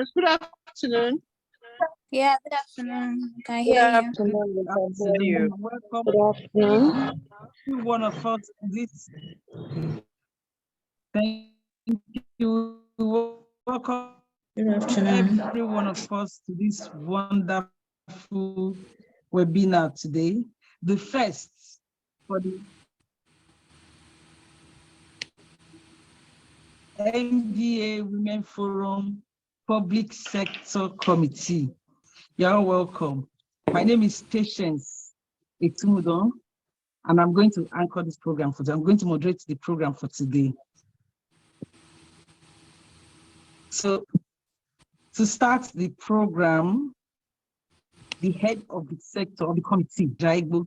Good afternoon. Yeah, good afternoon. Can I Good hear you? afternoon. We can hear Afternoon. you. Welcome Good afternoon. every one of us to this. Thank you. Welcome Good afternoon. every one of us to this wonderful webinar today. The first for the MBA Women Forum Public Sector Committee. You're welcome. My name is Patience Etumudon, and I'm going to anchor this program for today. I'm going to moderate the program for today. So, to start the program, the head of the sector, of the committee, Jaibo,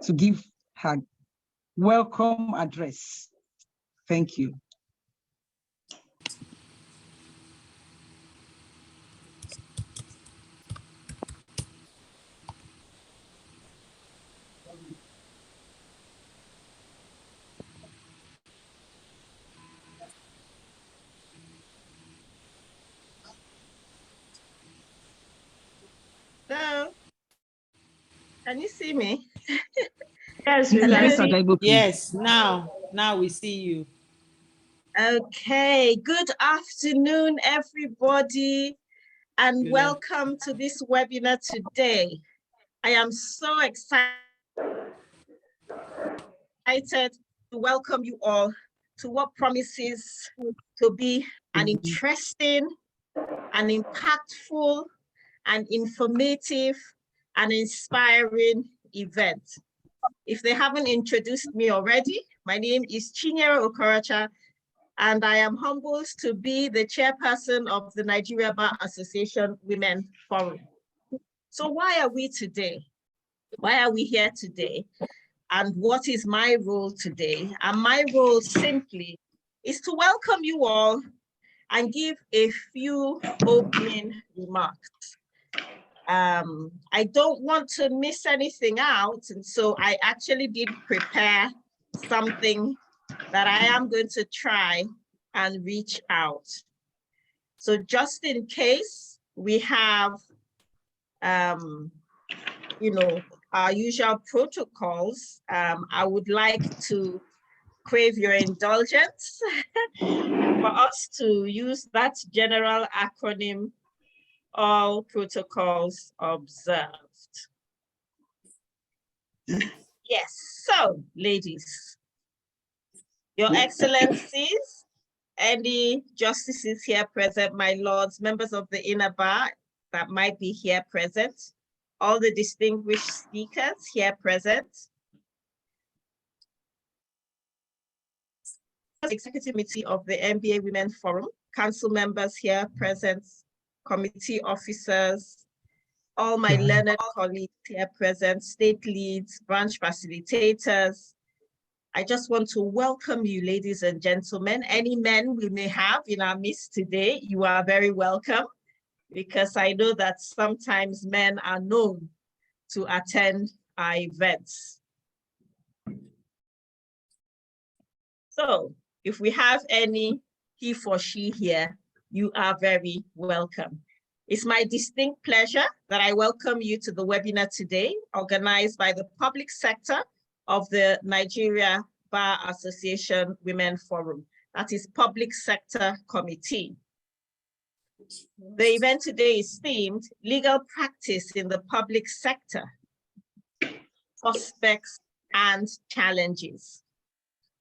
to give her welcome address. Thank you. Hello. Can you see me? Yes, we Mr. can see. Jaibo, please. Yes, now we see you. Okay. Good afternoon, everybody, and Good welcome to this webinar today. I am so excited to welcome you all to what promises to be an interesting, an impactful, an informative, and inspiring event. If they haven't introduced me already, my name is Chinyere Okorocha, and I am humbled to be the chairperson of the Nigeria Bar Association Women Forum. So why are we today? Why are we here today? And what is my role today? And my role simply is to welcome you all and give a few opening remarks. I don't want to miss anything out, and so I actually did prepare something that I am going to try and reach out. So just in case we have, our usual protocols, I would like to crave your indulgence for us to use that general acronym, all protocols observed. Yes, so ladies, Your Excellencies, any justices here present, my lords, members of the inner bar that might be here present, all the distinguished speakers here present, Executive Committee of the MBA Women Forum, council members here present, committee officers, all my learned colleagues here present, state leads, branch facilitators. I just want to welcome you, ladies and gentlemen. Any men we may have in our midst today, you are very welcome, because I know that sometimes men are known to attend our events. So if we have any he for she here, you are very welcome. It's my distinct pleasure that I welcome you to the webinar today, organized by the public sector of the Nigeria Bar Association Women Forum. That is Public Sector Committee. The event today is themed Legal Practice in the Public Sector, Prospects and Challenges.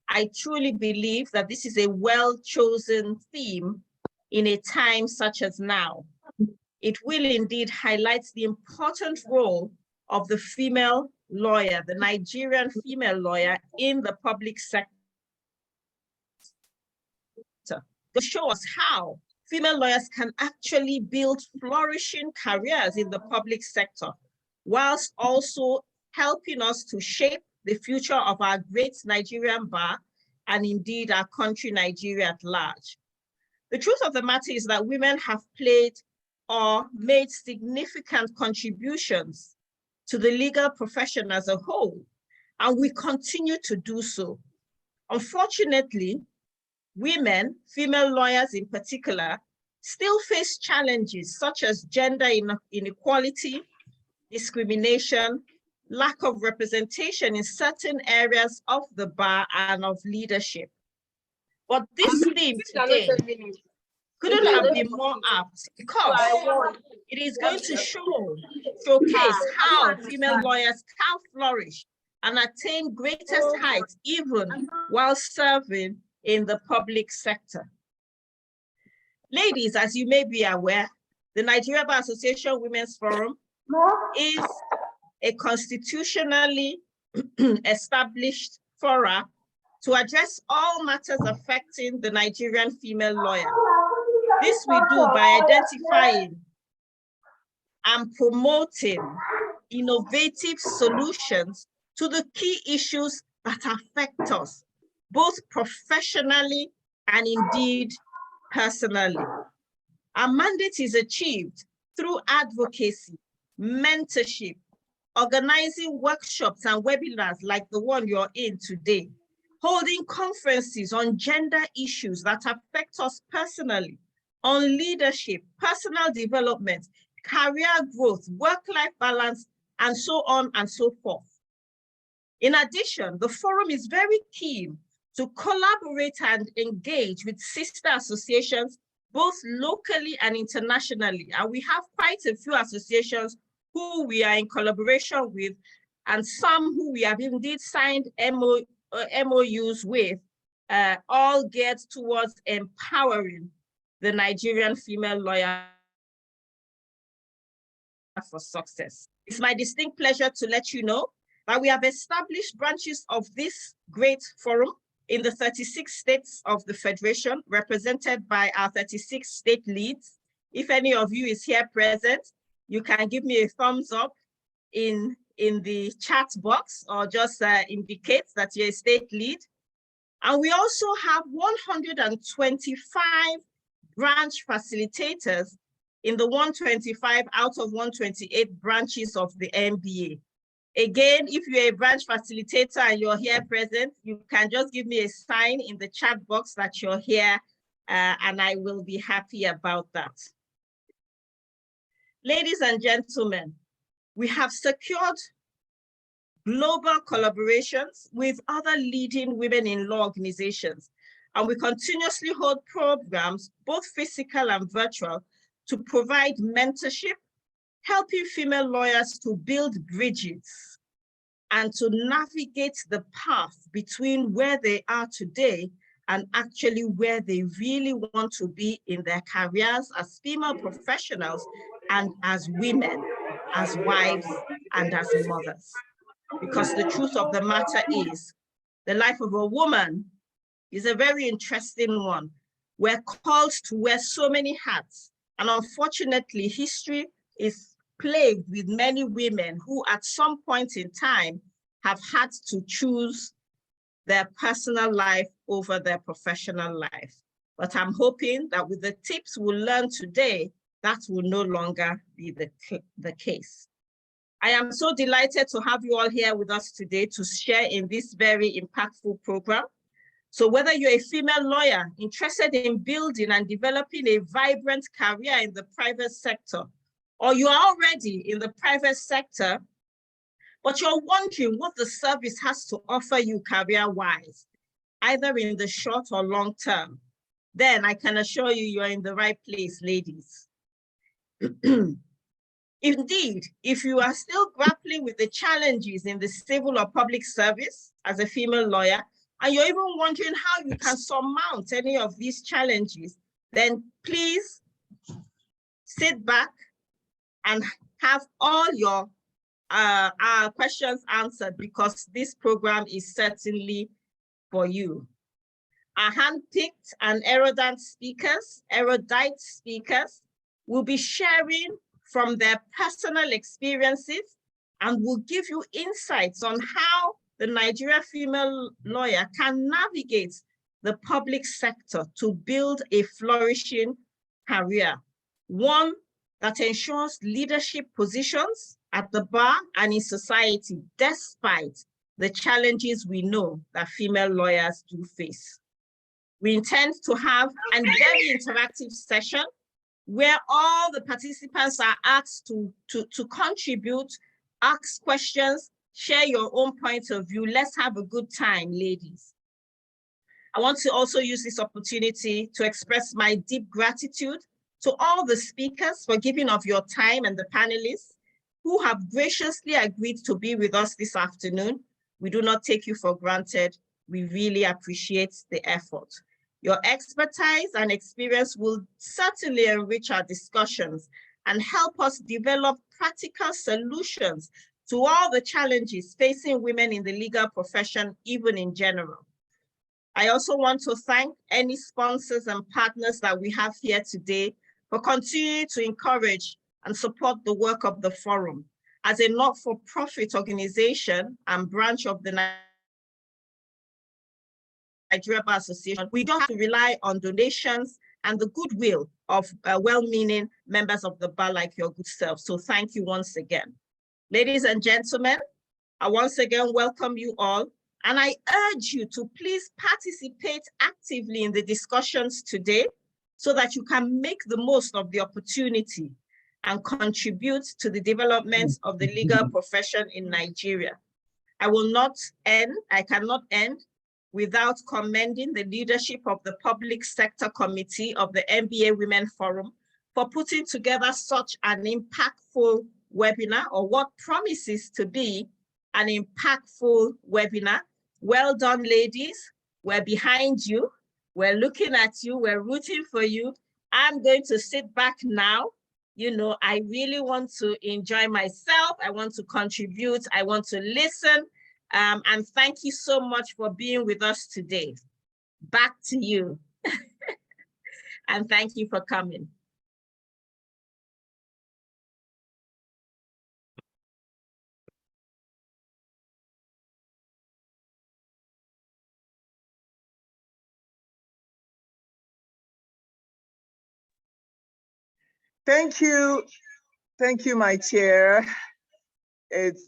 I truly believe that this is a well-chosen theme in a time such as now. It will indeed highlight the important role of the female lawyer, the Nigerian female lawyer in the public sector, to show us how female lawyers can actually build flourishing careers in the public sector, whilst also helping us to shape the future of our great Nigerian bar and indeed our country, Nigeria at large. The truth of the matter is that women have played or made significant contributions to the legal profession as a whole, and we continue to do so. Unfortunately, women, female lawyers in particular, still face challenges such as gender inequality, discrimination, lack of representation in certain areas of the bar and of leadership. But this theme today couldn't have been more apt because it is going to showcase how female lawyers can flourish and attain greatest heights even while serving in the public sector. Ladies, as you may be aware, the Nigeria Bar Association Women's Forum is a constitutionally established forum to address all matters affecting the Nigerian female lawyer. This we do by identifying and promoting innovative solutions to the key issues that affect us, both professionally and indeed personally. Our mandate is achieved through advocacy, mentorship, organizing workshops and webinars like the one you're in today, holding conferences on gender issues that affect us personally, on leadership, personal development, career growth, work-life balance, and so on and so forth. In addition, the forum is very keen to collaborate and engage with sister associations, both locally and internationally. And we have quite a few associations who we are in collaboration with, and some who we have indeed signed MOUs with, all geared towards empowering the Nigerian female lawyer for success. It's my distinct pleasure to let you know that we have established branches of this great forum in the 36 states of the Federation, represented by our 36 state leads. If any of you is here present, you can give me a thumbs up in the chat box, or just indicate that you're a state lead. And we also have 125 branch facilitators in the 125 out of 128 branches of the NBA. Again, if you're a branch facilitator and you're here present, you can just give me a sign in the chat box that you're here, and I will be happy about that. Ladies and gentlemen, we have secured global collaborations with other leading women in law organizations, and we continuously hold programs, both physical and virtual, to provide mentorship, helping female lawyers to build bridges and to navigate the path between where they are today and actually where they really want to be in their careers as female professionals and as women, as wives and as mothers. Because the truth of the matter is, the life of a woman is a very interesting one. We're called to wear so many hats, and unfortunately, history is plagued with many women who at some point in time have had to choose their personal life over their professional life. But I'm hoping that with the tips we'll learn today, that will no longer be the case. I am so delighted to have you all here with us today to share in this very impactful program. So whether you're a female lawyer interested in building and developing a vibrant career in the private sector, or you are already in the private sector, but you're wondering what the service has to offer you career-wise, either in the short or long term, then I can assure you you're in the right place, ladies. Indeed, if you are still grappling with the challenges in the civil or public service as a female lawyer, and you're even wondering how you can surmount any of these challenges, then please sit back and have all your questions answered, because this program is certainly for you. Our handpicked and erudite speakers will be sharing from their personal experiences and will give you insights on how the Nigeria female lawyer can navigate the public sector to build a flourishing career, one that ensures leadership positions at the bar and in society, despite the challenges we know that female lawyers do face. We intend to have a very interactive session where all the participants are asked to contribute, ask questions, share your own point of view. Let's have a good time, ladies. I want to also use this opportunity to express my deep gratitude to all the speakers for giving of your time and the panelists who have graciously agreed to be with us this afternoon. We do not take you for granted. We really appreciate the effort. Your expertise and experience will certainly enrich our discussions and help us develop practical solutions to all the challenges facing women in the legal profession, even in general. I also want to thank any sponsors and partners that we have here today for continuing to encourage and support the work of the forum. As a not-for-profit organization and branch of the Nigerian Bar Association, we don't have to rely on donations and the goodwill of well-meaning members of the bar like your good self. So thank you once again. Ladies and gentlemen, I once again welcome you all, and I urge you to please participate actively in the discussions today so that you can make the most of the opportunity and contribute to the development of the legal profession in Nigeria. I cannot end without commending the leadership of the Public Sector Committee of the NBA Women Forum for putting together such an impactful webinar, or what promises to be an impactful webinar. Well done, ladies. We're behind you. We're looking at you. We're rooting for you. I'm going to sit back now. You know, I really want to enjoy myself. I want to contribute. I want to listen. And thank you so much for being with us today. Back to you. And thank you for coming. Thank you. Thank you, my chair. It's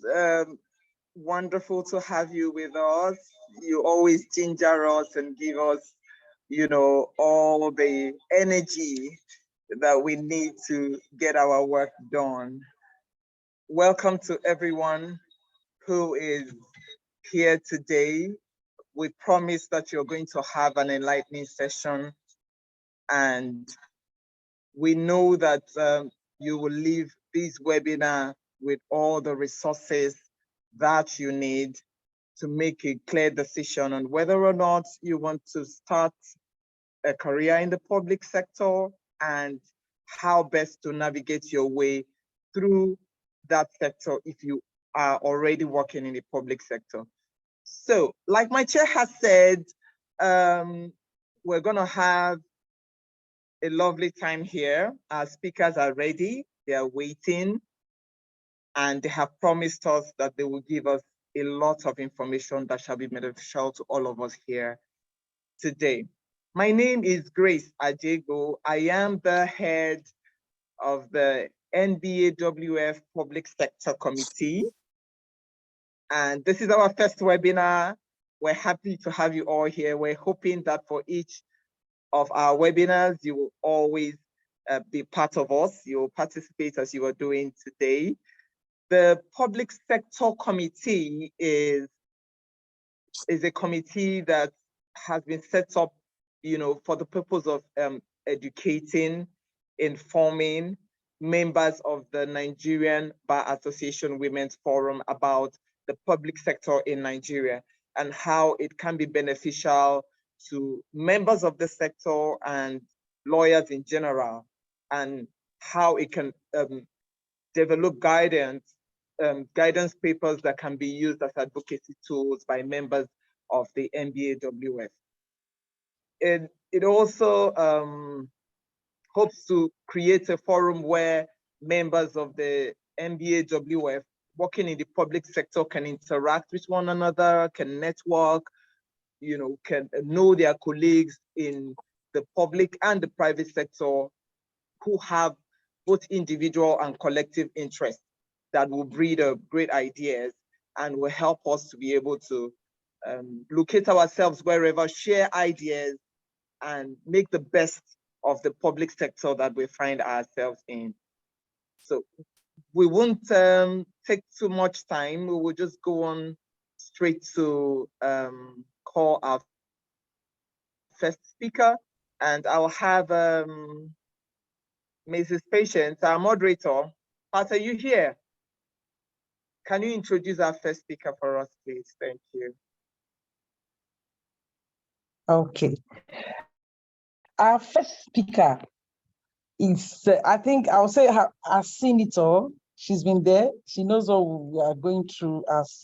wonderful to have you with us. You always ginger us and give us, you know, all the energy that we need to get our work done. Welcome to everyone who is here today. We promise that you're going to have an enlightening session, and we know that you will leave this webinar with all the resources that you need to make a clear decision on whether or not you want to start a career in the public sector and how best to navigate your way through that sector if you are already working in the public sector. So, like my chair has said, we're gonna have a lovely time here. Our speakers are ready, they are waiting, and they have promised us that they will give us a lot of information that shall be beneficial to all of us here today. My name is Grace Ajego. I am the head of the NBAWF Public Sector Committee. And this is our first webinar. We're happy to have you all here. We're hoping that for each of our webinars, you will always be part of us. You will participate as you are doing today. The Public Sector Committee is a committee that has been set up, you know, for the purpose of educating, informing members of the Nigerian Bar Association Women's Forum about the public sector in Nigeria and how it can be beneficial to members of the sector and lawyers in general, and how it can develop guidance papers that can be used as advocacy tools by members of the NBAWF. It also hopes to create a forum where members of the NBAWF working in the public sector can interact with one another, can network, you know, can know their colleagues in the public and the private sector who have both individual and collective interests that will breed great ideas and will help us to be able to locate ourselves wherever, share ideas, and make the best of the public sector that we find ourselves in. So we won't take too much time. We will just go on straight to call our first speaker, and I'll have Mrs. Patience, our moderator. Pat, are you here? Can you introduce our first speaker for us, please? Thank you. Okay. Our first speaker is, I think I'll say, has seen it all. She's been there. She knows what we are going through as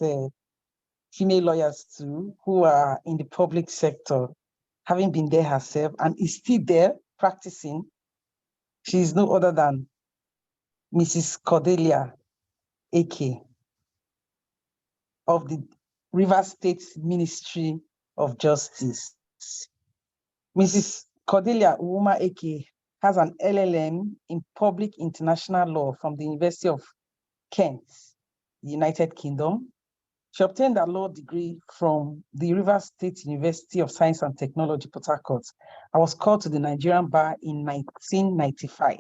female lawyers too, who are in the public sector, having been there herself and is still there practicing. She's no other than Mrs. Cordelia Eke of the Rivers State Ministry of Justice. Mrs. Cordelia Uwuma Eke has an LLM in Public International Law from the University of Kent, United Kingdom. She obtained a law degree from the Rivers State University of Science and Technology, Port Harcourt. I was called to the Nigerian bar in 1995.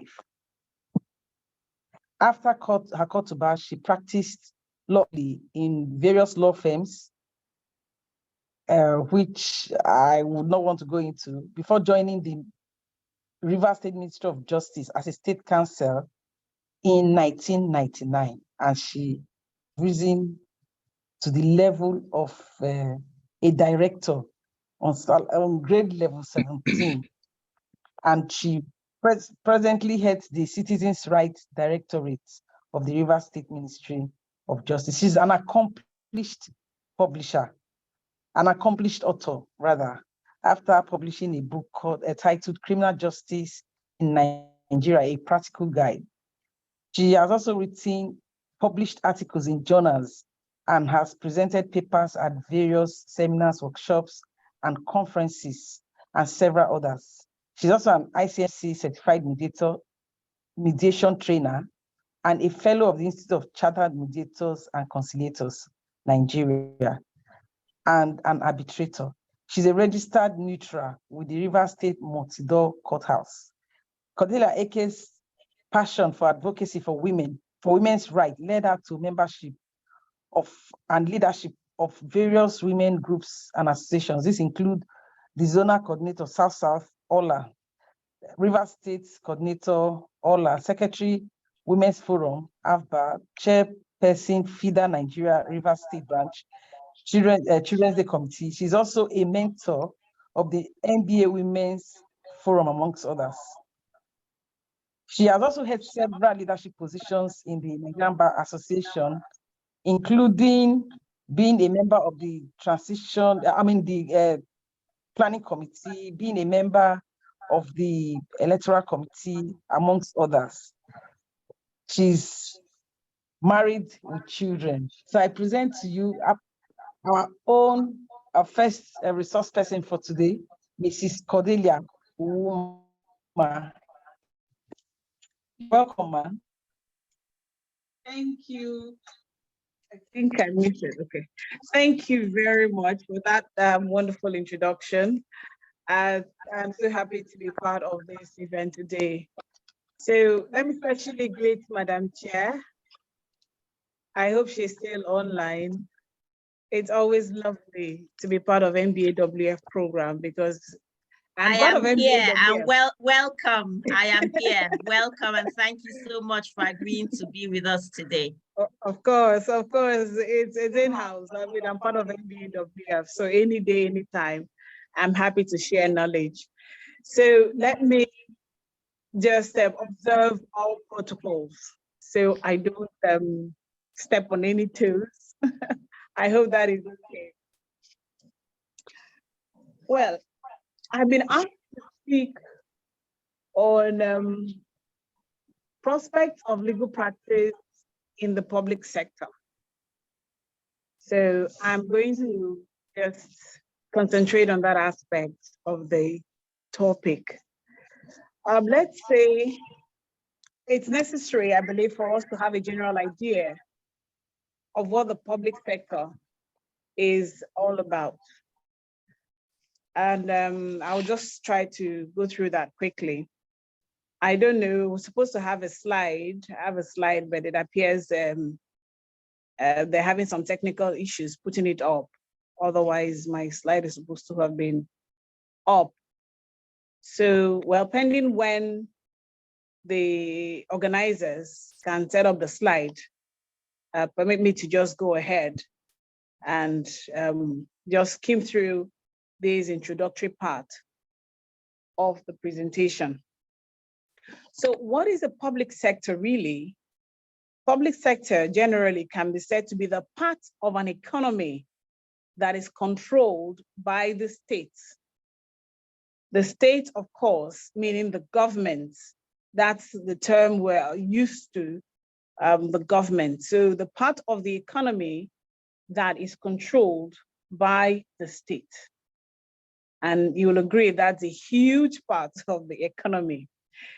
After her call to bar, she practiced law in various law firms, which I would not want to go into, before joining the Rivers State Ministry of Justice as a state counsel in 1999. And she risen to the level of a director on grade level 17. And she presently heads the Citizens' Rights Directorate of the Rivers State Ministry of Justice. She's an accomplished publisher, an accomplished author, rather, after publishing a book titled Criminal Justice in Nigeria, A Practical Guide. She has also written published articles in journals and has presented papers at various seminars, workshops, and conferences, and several others. She's also an ICMC certified mediation trainer, and a fellow of the Institute of Chartered Mediators and Conciliators, Nigeria, and an arbitrator. She's a registered neutral with the Rivers State Multi-Door Courthouse. Cordelia Eke's passion for advocacy for women, for women's rights, led her to membership of and leadership of various women groups and associations. This include the Zonal Coordinator South-South, OLA, River State Coordinator, OLA, Secretary, Women's Forum, AFBA, Chairperson, FIDA Nigeria, River State Branch, Children's Day Committee. She's also a mentor of the NBA Women's Forum, amongst others. She has also held several leadership positions in the Nigerian Bar Association, including being a member of the planning committee, being a member of the electoral committee, amongst others. She's married with children. So I present to you our first resource person for today, Mrs. Cordelia Uwuma. Welcome, ma'am. Thank you. I think I missed it. Okay. Thank you very much for that wonderful introduction. I'm so happy to be part of this event today. So let me especially greet Madam Chair. I hope she's still online. It's always lovely to be part of MBAWF program because I'm part of here. MBAWF. And welcome. I am here. Welcome, and thank you so much for agreeing to be with us today. Of course, it's in-house. I mean, I'm part of MBAWF, so any day, anytime, I'm happy to share knowledge. So let me just observe all protocols so I don't step on any toes. I hope that is okay. Well, I've been asked to speak on prospects of legal practice in the public sector. So I'm going to just concentrate on that aspect of the topic. Let's say it's necessary, I believe, for us to have a general idea of what the public sector is all about. And I'll just try to go through that quickly. I don't know, we're supposed to have a slide. I have a slide, but it appears they're having some technical issues putting it up. Otherwise, my slide is supposed to have been up. So, well, pending when the organizers can set up the slide, permit me to just go ahead and just skim through this introductory part of the presentation. So what is the public sector really? Public sector generally can be said to be the part of an economy that is controlled by the state. The state, of course, meaning the government. That's the term we're used to, the government. So the part of the economy that is controlled by the state. And you will agree that's a huge part of the economy.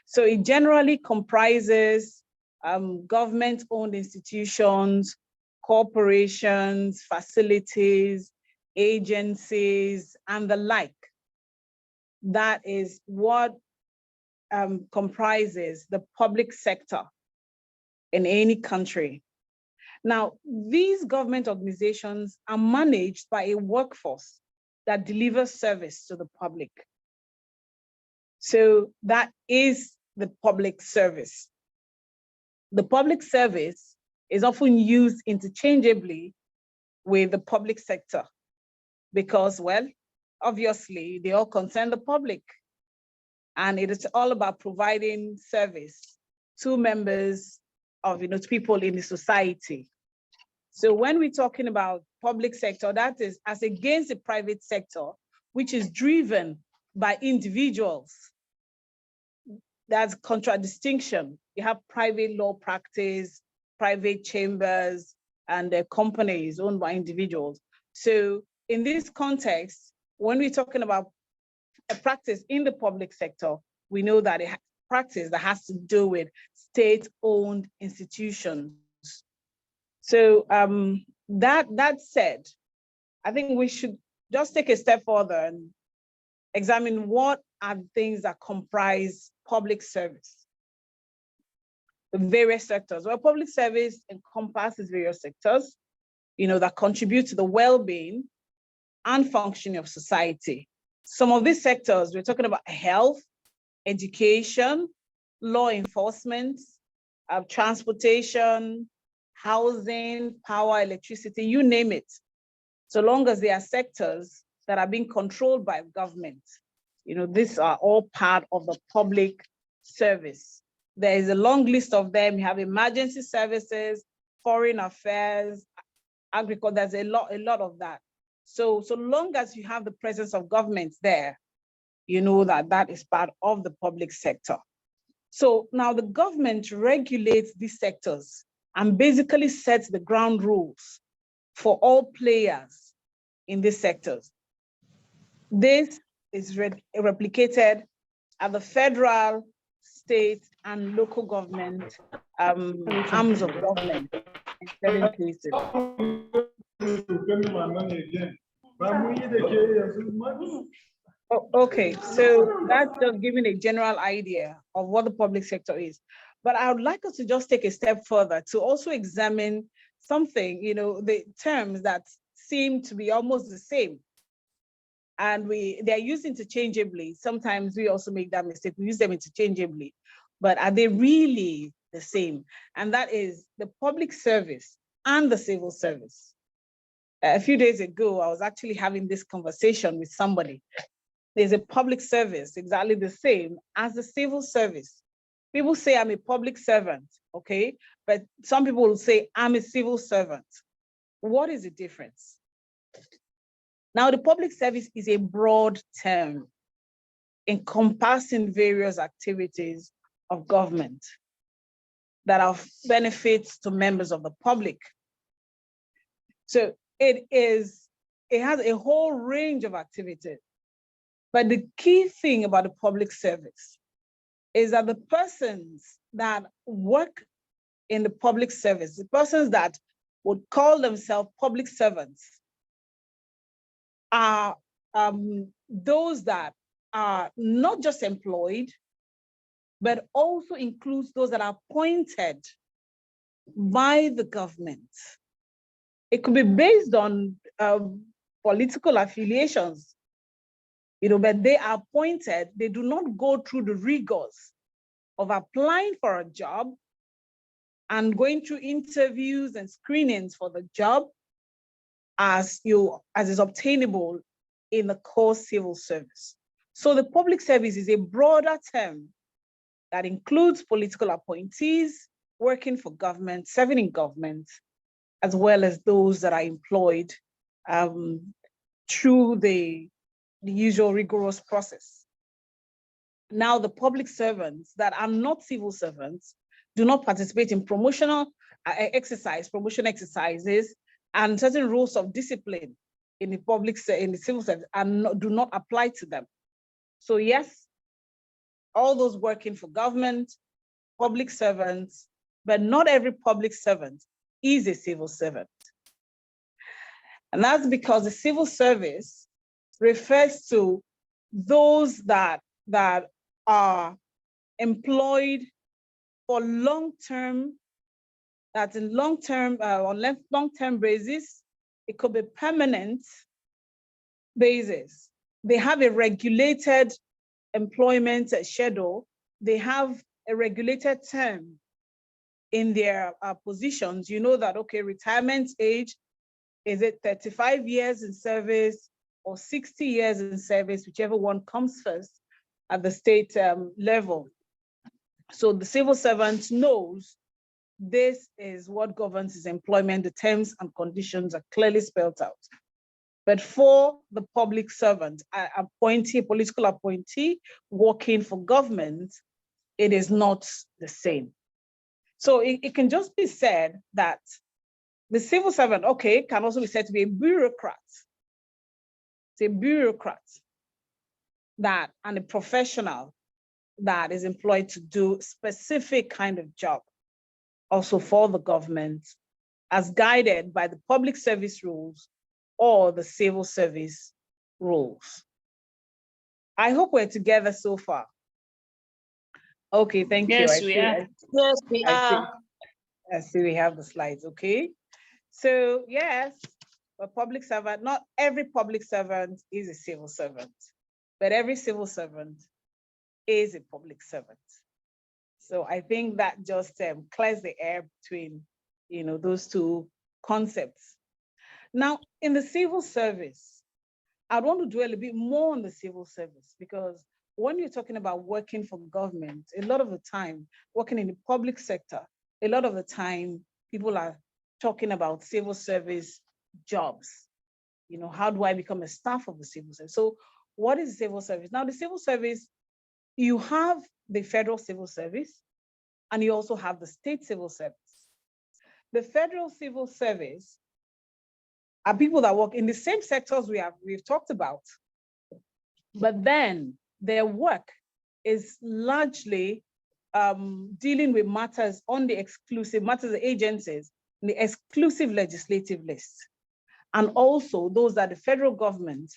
So it generally comprises government-owned institutions, corporations, facilities, agencies, and the like. That is what comprises the public sector in any country. Now, these government organizations are managed by a workforce that delivers service to the public. So that is the public service. The public service is often used interchangeably with the public sector because, well, obviously they all concern the public, and it is all about providing service to members of, to people in the society. So when we're talking about public sector, that is as against the private sector, which is driven by individuals. That's contradistinction. You have private law practice, private chambers, and companies owned by individuals. So in this context, when we're talking about a practice in the public sector, we know that a practice that has to do with state-owned institutions. So that said, I think we should just take a step further and examine what are things that comprise public service. The various sectors. Well, public service encompasses various sectors, that contribute to the well-being and functioning of society. Some of these sectors, we're talking about health, education, law enforcement, transportation, housing, power, electricity, you name it. So long as they are sectors that are being controlled by government, these are all part of the public service. There is a long list of them. You have emergency services, foreign affairs, agriculture, there's a lot of that. So long as you have the presence of government there, you know that is part of the public sector. So now the government regulates these sectors and basically sets the ground rules for all players in these sectors. This is replicated at the federal, state, and local government arms of government in certain cases. Okay, so that's just giving a general idea of what the public sector is. But I would like us to just take a step further to also examine something, the terms that seem to be almost the same. And they're used interchangeably. Sometimes we also make that mistake. We use them interchangeably, but are they really the same? And that is the public service and the civil service. A few days ago, I was actually having this conversation with somebody. There's a public service exactly the same as the civil service. People say I'm a public servant, okay? But some people will say I'm a civil servant. What is the difference? Now, the public service is a broad term encompassing various activities of government that are benefits to members of the public. So it has a whole range of activities. But the key thing about the public service is that the persons that work in the public service, the persons that would call themselves public servants, are those that are not just employed, but also includes those that are appointed by the government. It could be based on political affiliations, but they are appointed. They do not go through the rigors of applying for a job and going through interviews and screenings for the job as is obtainable in the core civil service. So the public service is a broader term that includes political appointees working for government, serving in government, as well as those that are employed through the usual rigorous process. Now, the public servants that are not civil servants do not participate in promotion exercises, and certain rules of discipline in the civil service do not apply to them. So yes, all those working for government, public servants, but not every public servant is a civil servant. And that's because the civil service refers to those that are employed for long-term, that's in long-term, on long-term basis. It could be permanent basis. They have a regulated employment schedule. They have a regulated term in their positions. You know that, okay, retirement age, is it 35 years in service or 60 years in service, whichever one comes first at the state level. So the civil servant knows this is what governs his employment. The terms and conditions are clearly spelled out. But for the public servant, political appointee working for government, it is not the same. So it can just be said that the civil servant, okay, can also be said to be a bureaucrat. It's a bureaucrat and a professional that is employed to do specific kind of job, also for the government, as guided by the public service rules or the civil service rules. I hope we're together so far. Okay, thank you. Yes, we are. Yes, we are. I see we have the slides, okay? So yes, a public servant, not every public servant is a civil servant, but every civil servant is a public servant. So I think that just clears the air between, those two concepts. Now, in the civil service, I want to dwell a bit more on the civil service, because when you're talking about working for government, a lot of the time, working in the public sector, a lot of the time, people are talking about civil service jobs. How do I become a staff of the civil service? So what is civil service? Now, the civil service, you have the federal civil service, and you also have the state civil service. The federal civil service are people that work in the same sectors we've talked about, but then their work is largely dealing with matters on the exclusive matters agencies, the exclusive legislative list, and also those that the federal government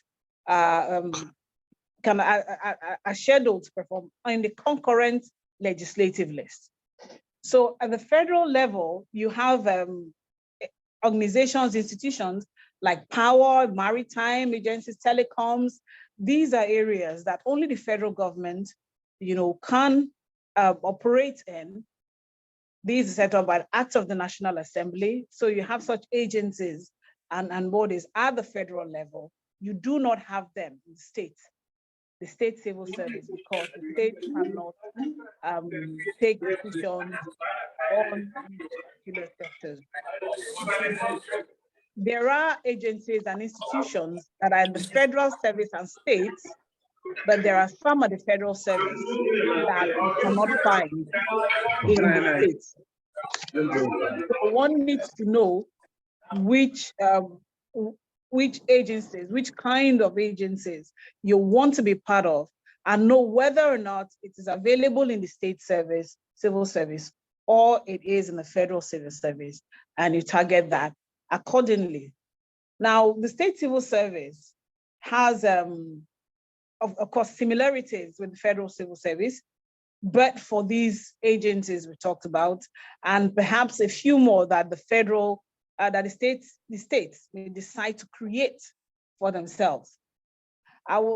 are scheduled to perform on the concurrent legislative list. So at the federal level, you have organizations, institutions like power, maritime agencies, telecoms. These are areas that only the federal government, can operate in. These are set up by the Act of the National Assembly. So you have such agencies and bodies at the federal level. You do not have them in the state civil service, because the state cannot take decisions on particular sectors. There are agencies and institutions that are in the federal service and states, but there are some of the federal service that you cannot find in the states. So one needs to know which agencies, which kind of agencies you want to be part of, and know whether or not it is available in the state service, civil service, or it is in the federal civil service, and you target that accordingly. Now, the state civil service has, of course, similarities with the federal civil service, but for these agencies we talked about, and perhaps a few more that the federal, that the states may decide to create for themselves.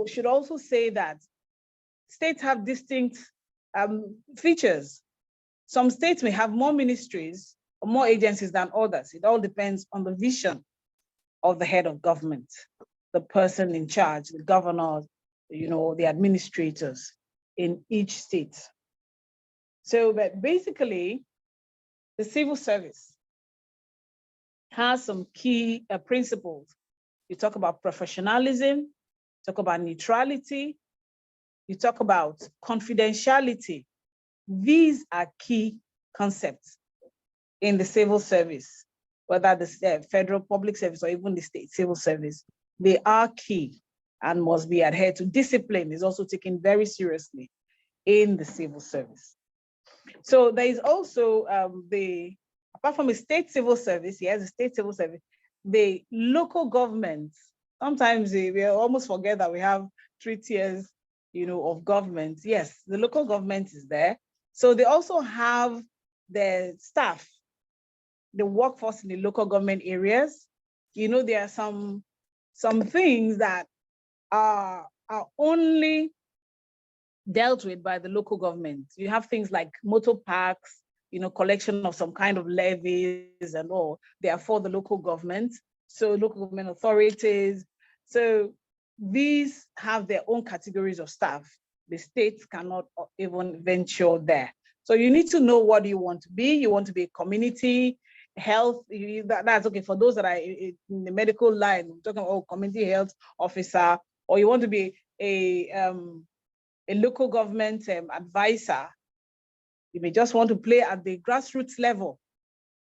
Should also say that states have distinct features. Some states may have more ministries or more agencies than others. It all depends on the vision of the head of government, the person in charge, the governors, the administrators in each state. So, but basically, the civil service has some key principles. You talk about professionalism, talk about neutrality, you talk about confidentiality. These are key concepts in the civil service, whether the federal public service or even the state civil service. They are key and must be adhered to. Discipline is also taken very seriously in the civil service. So there is also apart from the state civil service, yes, the state civil service, the local governments, sometimes we almost forget that we have 3 tiers, of government. Yes, the local government is there. So they also have the staff, the workforce in the local government areas. There are some things that are only dealt with by the local government. You have things like motor parks, collection of some kind of levies and all. They are for the local government, so local government authorities. So these have their own categories of staff. The states cannot even venture there. So you need to know what you want to be. You want to be a community health, that's okay for those that are in the medical line. We're talking about community health officer, or you want to be a local government advisor. You may just want to play at the grassroots level.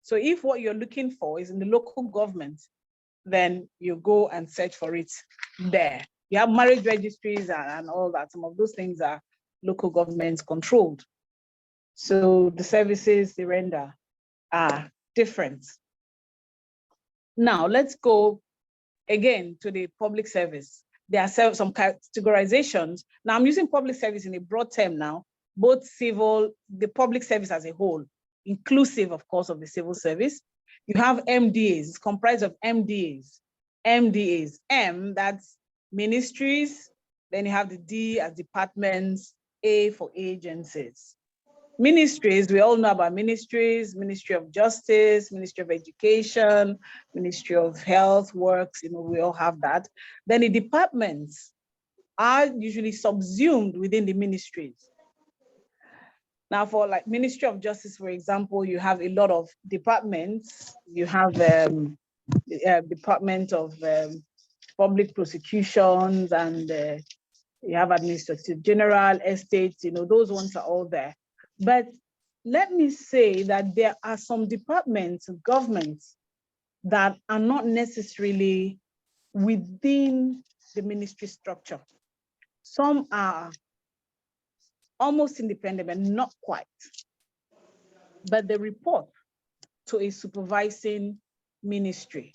So if what you're looking for is in the local government, then you go and search for it there. You have marriage registries and all that. Some of those things are local government controlled. So the services they render are different. Now let's go again to the public service. There are some categorizations. Now I'm using public service in a broad term now, both civil, the public service as a whole, inclusive, of course, of the civil service. You have MDAs, it's comprised of MDAs. MDAs, M, that's ministries. Then you have the D as departments, A for agencies. Ministries, we all know about ministries, Ministry of Justice, Ministry of Education, Ministry of Health, Works, we all have that. Then the departments are usually subsumed within the ministries. Now for like Ministry of Justice, for example, you have a lot of departments. You have the Department of Public Prosecutions, and you have Administrative General, Estates, those ones are all there. But let me say that there are some departments of governments that are not necessarily within the ministry structure. Some are almost independent, but not quite. But they report to a supervising ministry.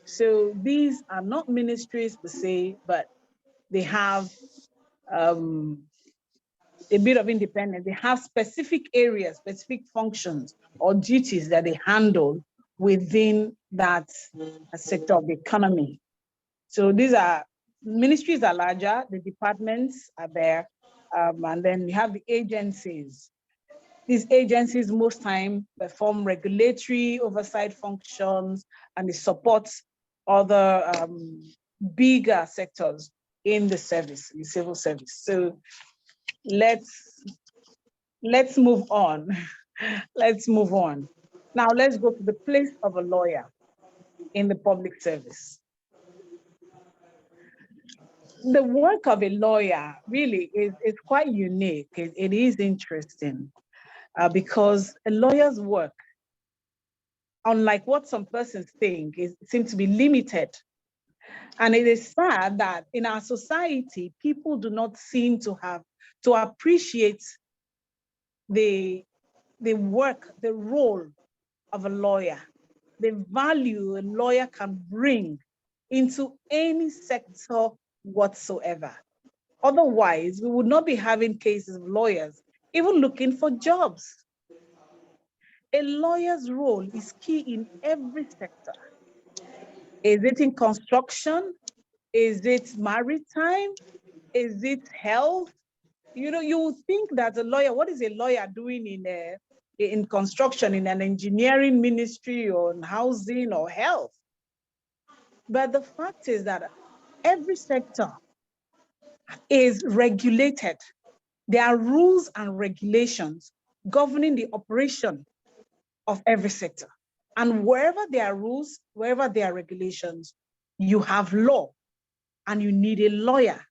So these are not ministries per se, but they have a bit of independence. They have specific areas, specific functions or duties that they handle within that sector of the economy. So these are, ministries are larger, the departments are there, and then you have the agencies. These agencies most time perform regulatory oversight functions, and they support other bigger sectors in the service, in civil service. So let's move on. Let's move on. Now let's go to the place of a lawyer in the public service. The work of a lawyer really is quite unique. It is interesting because a lawyer's work, unlike what some persons think, seems to be limited. And it is sad that in our society, people do not seem to appreciate the work, the role of a lawyer, the value a lawyer can bring into any sector whatsoever. Otherwise, we would not be having cases of lawyers even looking for jobs. A lawyer's role is key in every sector. Is it in construction? Is it maritime? Is it health? You know, you would think that a lawyer, what is a lawyer doing in construction, in an engineering ministry, or in housing or health? But the fact is that every sector is regulated. There are rules and regulations governing the operation of every sector. And wherever there are rules, wherever there are regulations, you have law and you need a lawyer.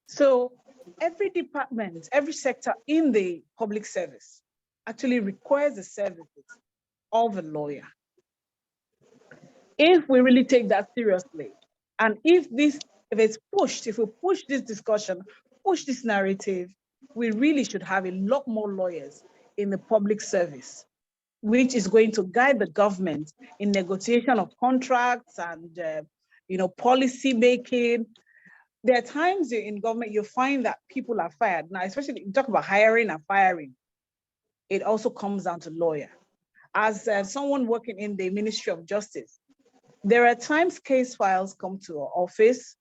So every department, every sector in the public service actually requires the services of a lawyer. If we really take that seriously, and if it's pushed, if we push this discussion, push this narrative, we really should have a lot more lawyers in the public service, which is going to guide the government in negotiation of contracts and policy making. There are times in government you find that people are fired. Now, especially you talk about hiring and firing, it also comes down to lawyer. As someone working in the Ministry of Justice, there are times case files come to our office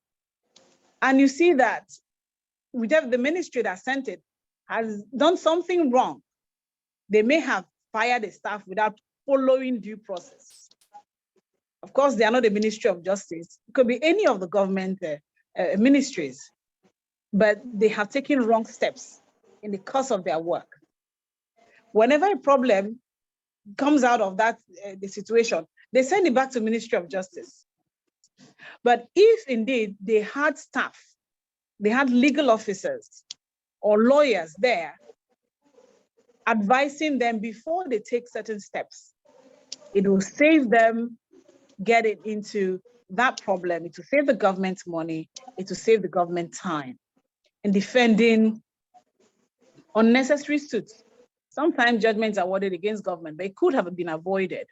and you see that the ministry that sent it has done something wrong. They may have fired a staff without following due process. Of course, they are not the Ministry of Justice. It could be any of the government ministries, but they have taken wrong steps in the course of their work. Whenever a problem comes out of that, the situation, they send it back to Ministry of Justice. But if indeed they had staff, they had legal officers or lawyers there advising them before they take certain steps, it will save them getting into that problem. It will save the government money. It will save the government time in defending unnecessary suits. Sometimes judgments are awarded against government, but it could have been avoided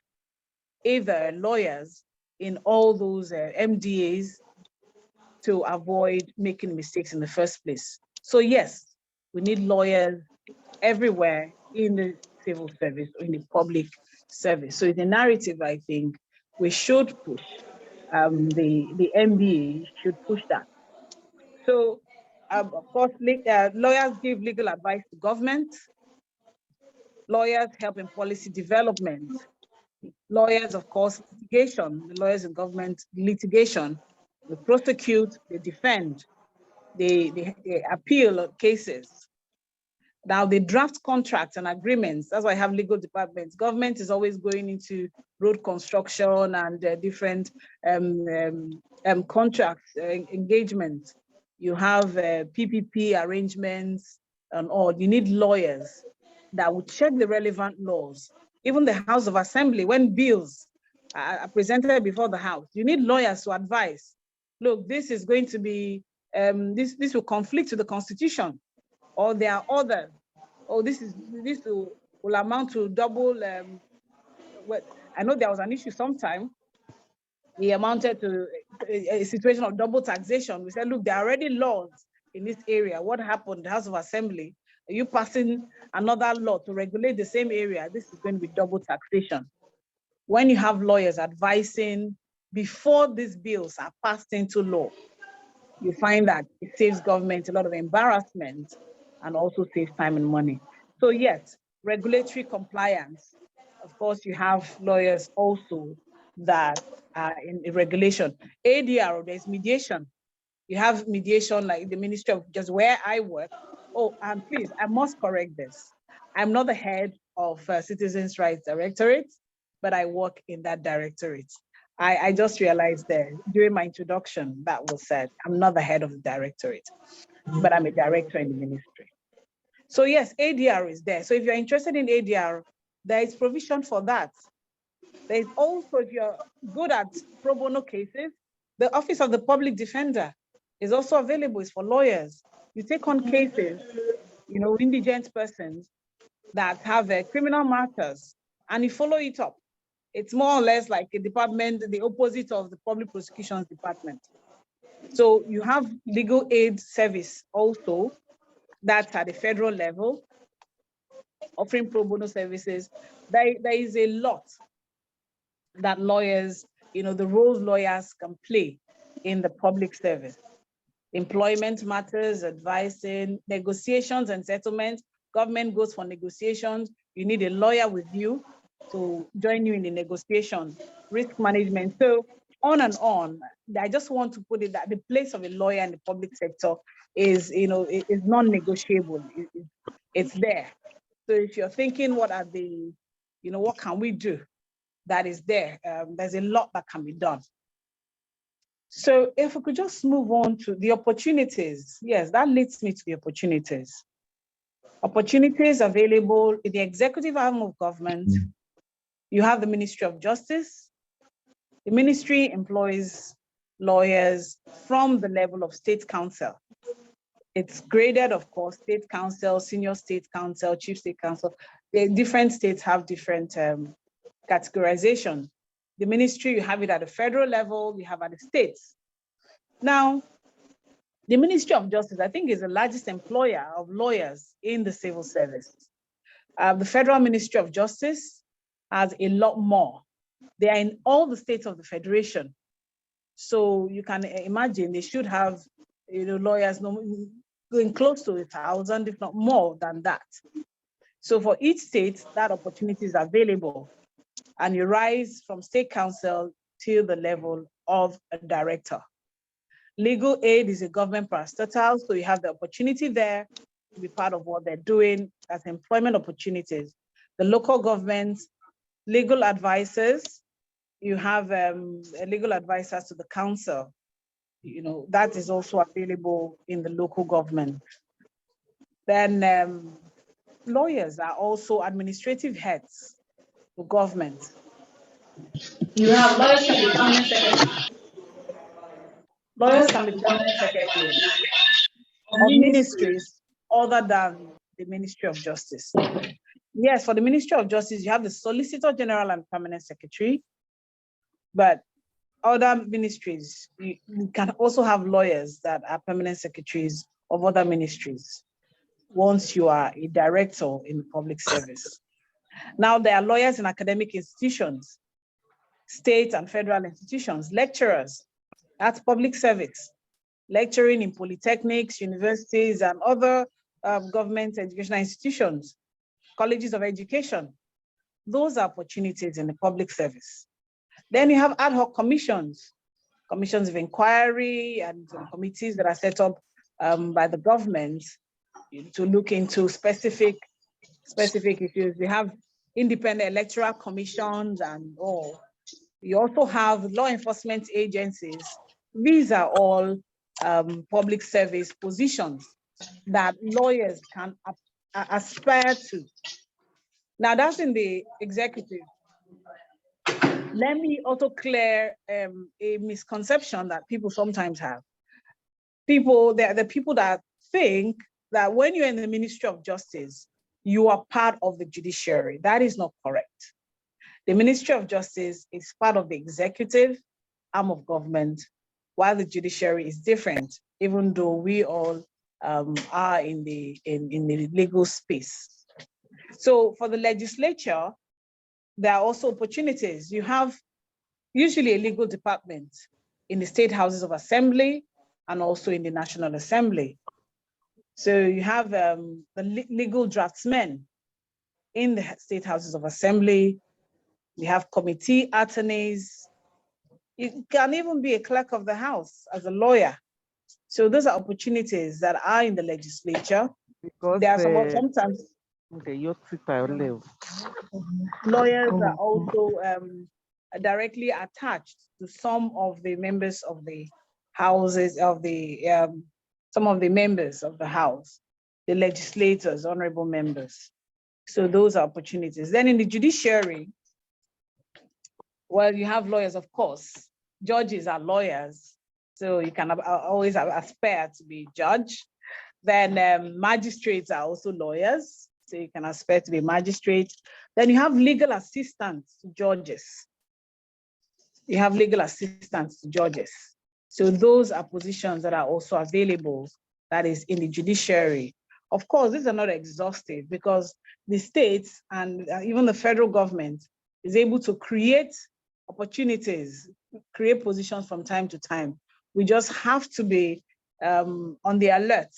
if lawyers in all those MDAs to avoid making mistakes in the first place. So yes, we need lawyers everywhere in the civil service or in the public service. So it's a narrative I think we should push. The MBA should push that. So of course, lawyers give legal advice to government. Lawyers help in policy development. Lawyers, of course, litigation. The lawyers in government litigation, they prosecute, they defend, they appeal cases. Now they draft contracts and agreements. That's why I have legal departments. Government is always going into road construction and different contracts, engagements. You have PPP arrangements and all. You need lawyers that will check the relevant laws. Even the House of Assembly, when bills are presented before the House, you need lawyers to advise. Look, this is going to be, this will conflict with the Constitution, or there are others. Oh, this will amount to double. I know there was an issue sometime. It amounted to a situation of double taxation. We said, look, there are already laws in this area. What happened? The House of Assembly, are you passing another law to regulate the same area? This is going to be double taxation. When you have lawyers advising before these bills are passed into law, you find that it saves government a lot of embarrassment and also saves time and money. So yes, regulatory compliance. Of course, you have lawyers also that are in regulation. ADR, there's mediation. You have mediation like the Ministry of Justice, where I work. Oh, and please, I must correct this. I'm not the head of Citizens' Rights Directorate, but I work in that directorate. I just realized that during my introduction that was said, I'm not the head of the directorate, but I'm a director in the ministry. So yes, ADR is there. So if you're interested in ADR, there is provision for that. There's also, if you're good at pro bono cases, the Office of the Public Defender is also available. It's for lawyers. You take on cases, indigent persons that have criminal matters, and you follow it up. It's more or less like a department, the opposite of the public prosecutions department. So you have legal aid service also, that's at the federal level, offering pro bono services. There is a lot that lawyers, the roles lawyers can play in the public service. Employment matters, advising, negotiations and settlements. Government goes for negotiations. You need a lawyer with you to join you in the negotiation, risk management. So on and on. I just want to put it that the place of a lawyer in the public sector is, is non-negotiable. It's there. So if you're thinking, what are the, what can we do? That is there. There's a lot that can be done. So if we could just move on to the opportunities. Yes, that leads me to the opportunities. Opportunities available in the executive arm of government. You have the Ministry of Justice. The ministry employs lawyers from the level of state council. It's graded, of course, state council, senior state council, chief state council. The different states have different categorization. The ministry, you have it at the federal level, you have at the states. Now, the Ministry of Justice, I think, is the largest employer of lawyers in the civil service. The Federal Ministry of Justice has a lot more. They are in all the states of the Federation. So you can imagine they should have lawyers going close to 1,000, if not more than that. So for each state, that opportunity is available. And you rise from state council to the level of a director. Legal aid is a government parastatal, so you have the opportunity there to be part of what they're doing as employment opportunities. The local government, legal advisors, you have legal advisors to the council. That is also available in the local government. Then lawyers are also administrative heads to government. You have lawyers can be permanent secretaries. Lawyers can be permanent secretaries of ministries other than the Ministry of Justice. Yes, for the Ministry of Justice, you have the Solicitor General and Permanent Secretary, but other ministries, you can also have lawyers that are permanent secretaries of other ministries once you are a director in the public service. Now, there are lawyers in academic institutions, state and federal institutions, lecturers, that's public service, lecturing in polytechnics, universities, and other government educational institutions, colleges of education. Those are opportunities in the public service. Then you have ad hoc commissions, commissions of inquiry and committees that are set up by the government to look into specific issues. We have independent electoral commissions and all. You also have law enforcement agencies. These are all public service positions that lawyers can aspire to. Now that's in the executive. Let me also clear a misconception that people sometimes have. The people that think that when you're in the Ministry of Justice, you are part of the judiciary. That is not correct. The Ministry of Justice is part of the executive arm of government, while the judiciary is different, even though we all are in the legal space. So for the legislature, there are also opportunities. You have usually a legal department in the state houses of assembly and also in the National Assembly. So you have the legal draftsmen in the state houses of assembly. We have committee attorneys. You can even be a clerk of the house as a lawyer. So those are opportunities that are in the legislature. Because there are sometimes lawyers are also directly attached to some of the members of the houses of the some of the members of the house, the legislators, honorable members. So those are opportunities. Then in the judiciary, well, you have lawyers, of course. Judges are lawyers, so you can always aspire to be judge. Then magistrates are also lawyers. so you can aspire to be a magistrate. Then you have legal assistants to judges. You have legal assistants to judges. So those are positions that are also available, that is in the judiciary. Of course, these are not exhaustive because the states and even the federal government is able to create opportunities, create positions from time to time. We just have to be on the alert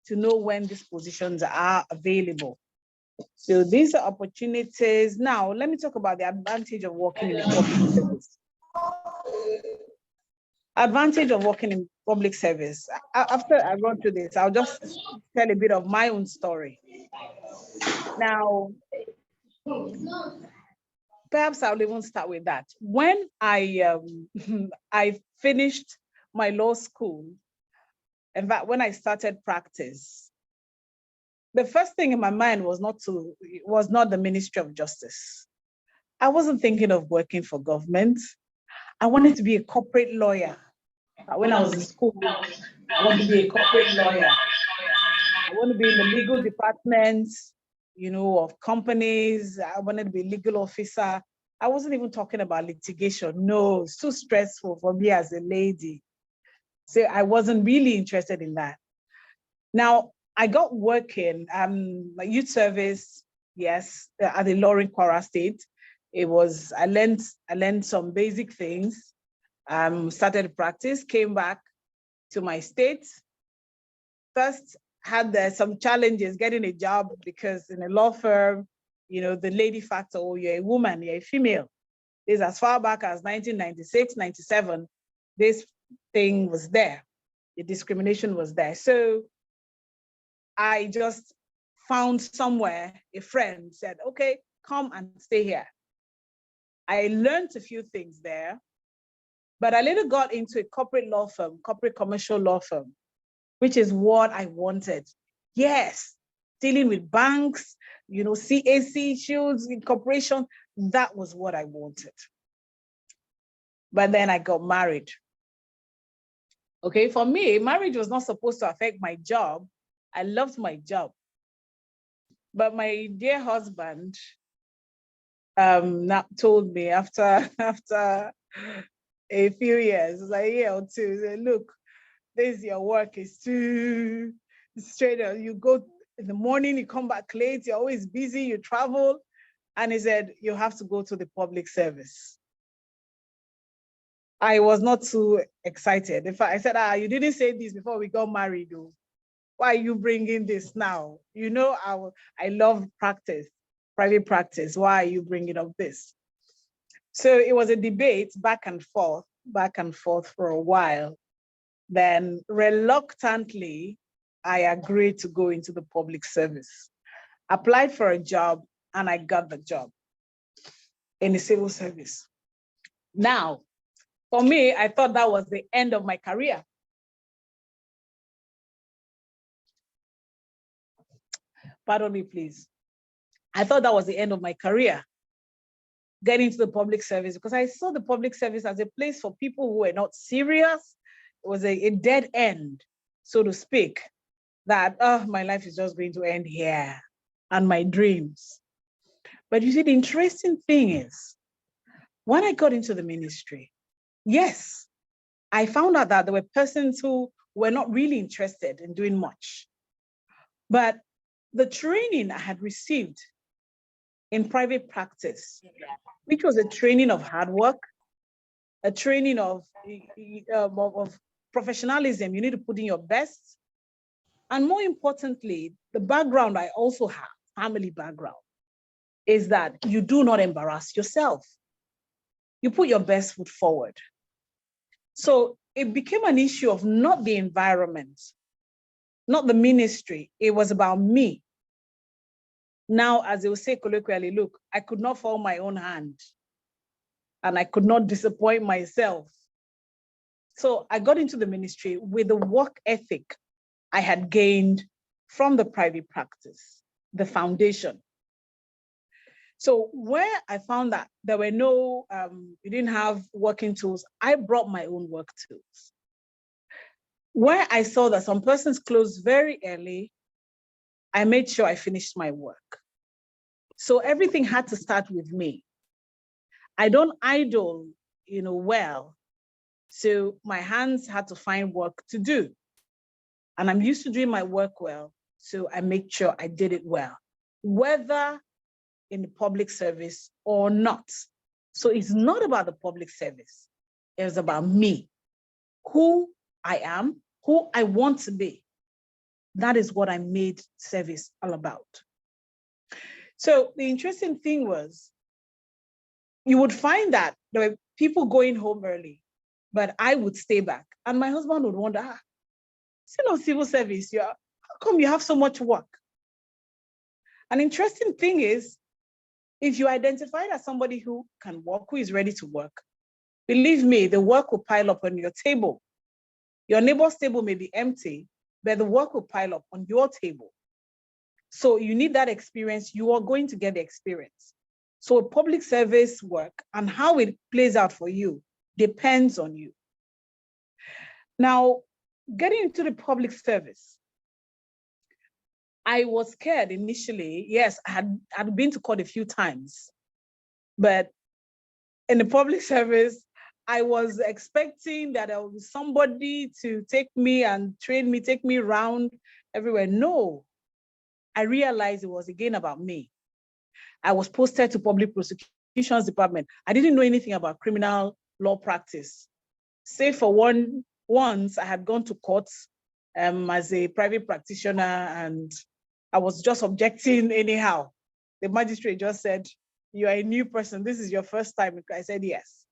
to know when these positions are available. So these are opportunities. Now, let me talk about the advantage of working in the public service. Advantage of working in public service. After I run through this, I'll just tell a bit of my own story. Now, perhaps I'll even start with that. When I I finished my law school, in fact, when I started practice, the first thing in my mind was not the Ministry of Justice. I wasn't thinking of working for government. I wanted to be a corporate lawyer. When I was in school, I wanted to be a corporate lawyer. I want to be in the legal department, you know, of companies. I wanted to be a legal officer. I wasn't even talking about litigation. No, it's too stressful for me as a lady. So I wasn't really interested in that. Now, I got working, my youth service, yes, at the law in Kwara State. I learned some basic things, started practice, came back to my state. First, had some challenges getting a job because in a law firm, you know, the lady factor, oh, you're a woman, you're a female. This as far back as 1996, 97, this thing was there. The discrimination was there. So I just found somewhere, a friend said, okay, come and stay here. I learned a few things there, but I later got into a corporate law firm, corporate commercial law firm, which is what I wanted. Yes, dealing with banks, you know, CAC issues, incorporation, that was what I wanted. But then I got married. Okay, for me, marriage was not supposed to affect my job. I loved my job. But my dear husband told me after a few years, like a year or two, said, look, this your work is too straight. You go in the morning, you come back late, you're always busy, you travel. And he said, you have to go to the public service. I was not too excited. In fact, I said, you didn't say this before we got married, though. Why are you bringing this now? You know, I love practice, private practice. Why are you bringing up this? So it was a debate back and forth for a while. Then reluctantly, I agreed to go into the public service. Applied for a job and I got the job in the civil service. Now, for me, I thought that was the end of my career. Pardon me, please. I thought that was the end of my career, getting into the public service, because I saw the public service as a place for people who were not serious. It was a dead end, so to speak, that, oh, my life is just going to end here, and my dreams. But you see, the interesting thing is, when I got into the ministry, yes, I found out that there were persons who were not really interested in doing much. But the training I had received in private practice, which was a training of hard work, a training of professionalism, you need to put in your best. And more importantly, the background I also have, family background, is that you do not embarrass yourself. You put your best foot forward. So it became an issue of not the environment, not the ministry. It was about me. Now, as they will say colloquially, look, I could not fall my own hand and I could not disappoint myself. So I got into the ministry with the work ethic I had gained from the private practice, the foundation. So where I found that there were no, we didn't have working tools, I brought my own work tools. Where I saw that some persons closed very early, I made sure I finished my work. So everything had to start with me. I don't idle, well. So my hands had to find work to do. And I'm used to doing my work well. So I make sure I did it well, whether in the public service or not. So it's not about the public service. It's about me, who I am, who I want to be. That is what I made service all about. So the interesting thing was, you would find that there were people going home early, but I would stay back. And my husband would wonder, civil service, how come you have so much work? An interesting thing is, if you identify as somebody who can work, who is ready to work, believe me, the work will pile up on your table. Your neighbor's table may be empty, but the work will pile up on your table. So you need that experience. You are going to get the experience. So public service work and how it plays out for you depends on you. Now, getting into the public service, I was scared initially. Yes, I'd been to court a few times, but in the public service, I was expecting that there would be somebody to take me and train me, take me around everywhere. No, I realized it was again about me. I was posted to public prosecutions department. I didn't know anything about criminal law practice. Save for once I had gone to court as a private practitioner, and I was just objecting anyhow. The magistrate just said, "You are a new person. This is your first time." I said, "Yes."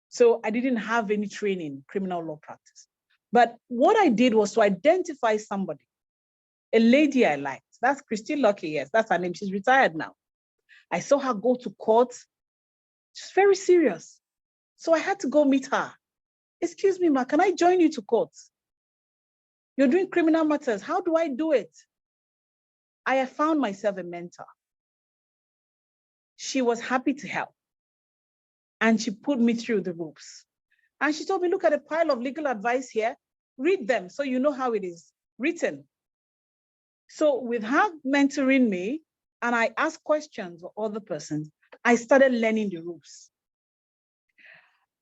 So I didn't have any training in criminal law practice. But what I did was to identify somebody, a lady I liked. That's Christine Lucky, yes, that's her name. She's retired now. I saw her go to court. She's very serious. So I had to go meet her. "Excuse me, ma, can I join you to court? You're doing criminal matters. How do I do it?" I have found myself a mentor. She was happy to help. And she put me through the ropes. And she told me, "Look at a pile of legal advice here. Read them so you know how it is written." So with her mentoring me, and I asked questions of other persons, I started learning the ropes.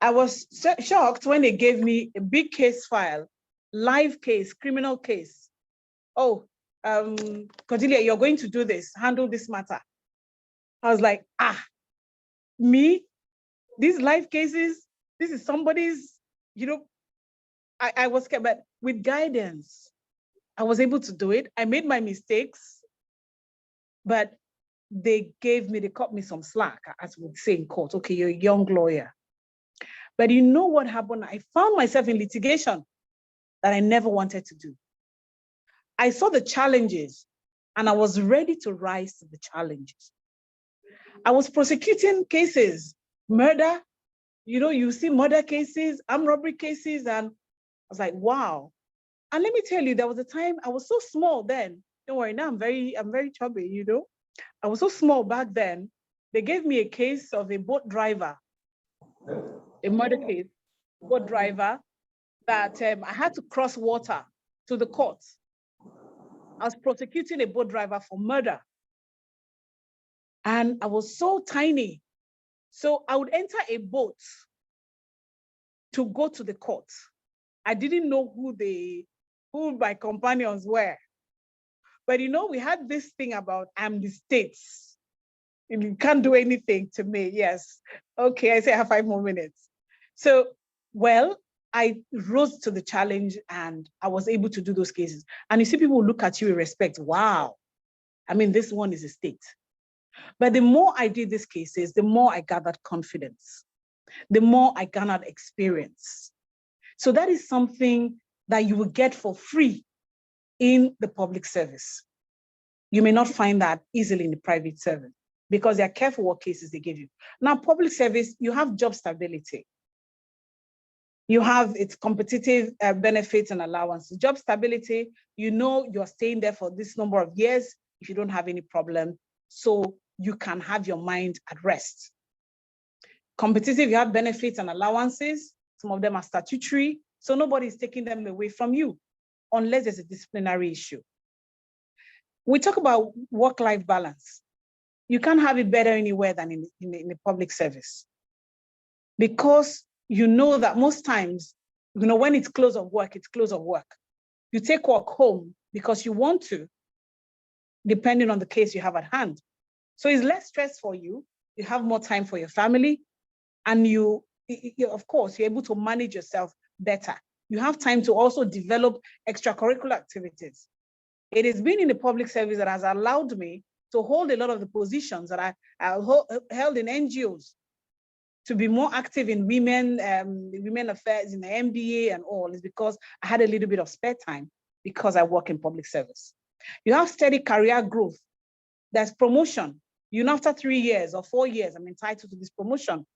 I was shocked when they gave me a big case file, live case, criminal case. "Oh, Cordelia, you're going to do this, handle this matter." I was like, me? These live cases, this is somebody's, I was scared, but with guidance, I was able to do it. I made my mistakes, but they cut me some slack, as we would say in court. "Okay, you're a young lawyer." But you know what happened? I found myself in litigation that I never wanted to do. I saw the challenges and I was ready to rise to the challenges. I was prosecuting cases, murder, you see murder cases, armed robbery cases, and I was like, wow. And let me tell you, there was a time I was so small then. Don't worry, now I'm very chubby, I was so small back then. They gave me a case of a boat driver, a murder case, boat driver, that I had to cross water to the court. I was prosecuting a boat driver for murder. And I was so tiny. So I would enter a boat to go to the court. I didn't know who my companions were. But we had this thing about, I'm the states. You can't do anything to me. Yes. Okay, I say I have 5 more minutes. So, well, I rose to the challenge and I was able to do those cases. And you see people look at you with respect. Wow. I mean, this one is a state. But the more I did these cases, the more I gathered confidence, the more I garnered experience. So that is something that you will get for free in the public service. You may not find that easily in the private service because they are careful what cases they give you. Now, public service, you have job stability. You have its competitive benefits and allowances. Job stability, you're staying there for this number of years if you don't have any problem, so you can have your mind at rest. Competitive, you have benefits and allowances. Some of them are statutory, so nobody's taking them away from you unless there's a disciplinary issue. We talk about work-life balance. You can't have it better anywhere than in the public service. Because you know that most times, when it's close of work, it's close of work. You take work home because you want to, depending on the case you have at hand. So it's less stress for you. You have more time for your family, and you of course, you're able to manage yourself better. You have time to also develop extracurricular activities. It has been in the public service that has allowed me to hold a lot of the positions that I held in NGOs, to be more active in women affairs, in the MBA and all, is because I had a little bit of spare time because I work in public service. You have steady career growth. There's promotion. After 3 years or 4 years, I'm entitled to this promotion.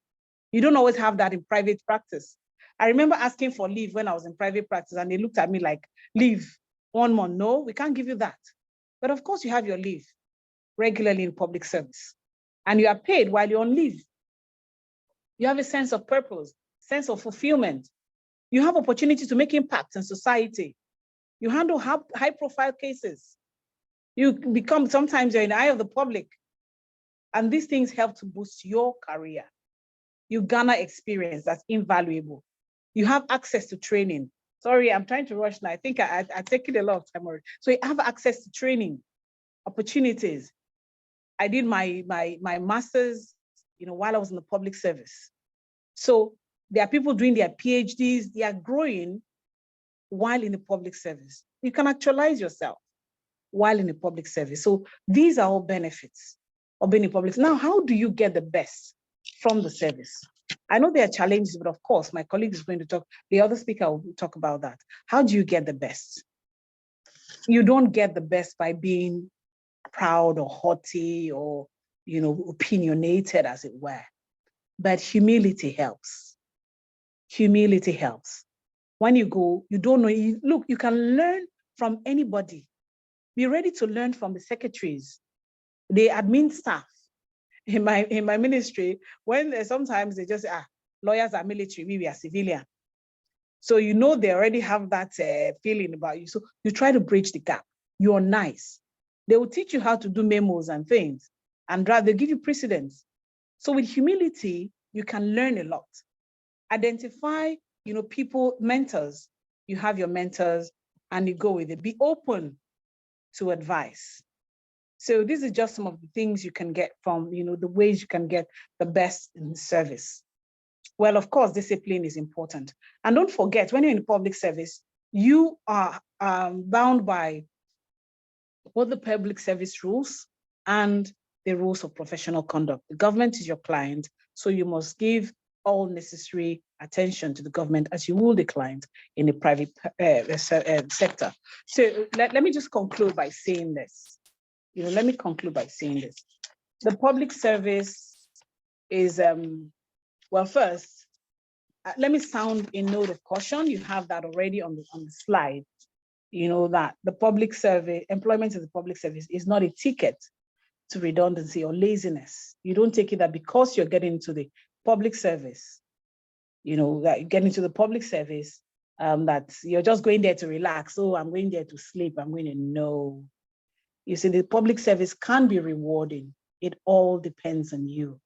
You don't always have that in private practice. I remember asking for leave when I was in private practice, and they looked at me like, leave 1 month? No, we can't give you that. But of course you have your leave regularly in public service, and you are paid while you're on leave. You have a sense of purpose, sense of fulfillment. You have opportunity to make impact in society. You handle high profile cases. You become, sometimes you're in the eye of the public. And these things help to boost your career. You garner experience that's invaluable. You have access to training. Sorry, I'm trying to rush now. I think I taken a lot of time already. So you have access to training, opportunities. I did my master's, while I was in the public service. So there are people doing their PhDs, they are growing while in the public service. You can actualize yourself while in the public service. So these are all benefits of being in public. Now, how do you get the best from the service? I know there are challenges, but of course, my colleague is going to talk, the other speaker will talk about that. How do you get the best? You don't get the best by being proud or haughty or, opinionated, as it were. But humility helps. Humility helps. When you go, you don't know, look, you can learn from anybody. Be ready to learn from the secretaries, the admin staff. In my ministry, when sometimes they just say, lawyers are military, we are civilian. So they already have that feeling about you. So you try to bridge the gap. You're nice. They will teach you how to do memos and things, and they'll give you precedence. So with humility, you can learn a lot. Identify, people, mentors. You have your mentors and you go with it. Be open to advice. So this is just some of the things you can get from, the ways you can get the best in service. Well, of course, discipline is important. And don't forget, when you're in public service, you are bound by both the public service rules and the rules of professional conduct. The government is your client, so you must give all necessary attention to the government as you will the client in the private sector. So let me just conclude by saying this. The public service is, well, first, let me sound a note of caution. You have that already on the slide. That the public service, employment in the public service is not a ticket to redundancy or laziness. You don't take it that because you're getting into the public service, that you get into the public service, that you're just going there to relax. Oh, I'm going there to sleep. I'm going to know. You see, the public service can be rewarding. It all depends on you.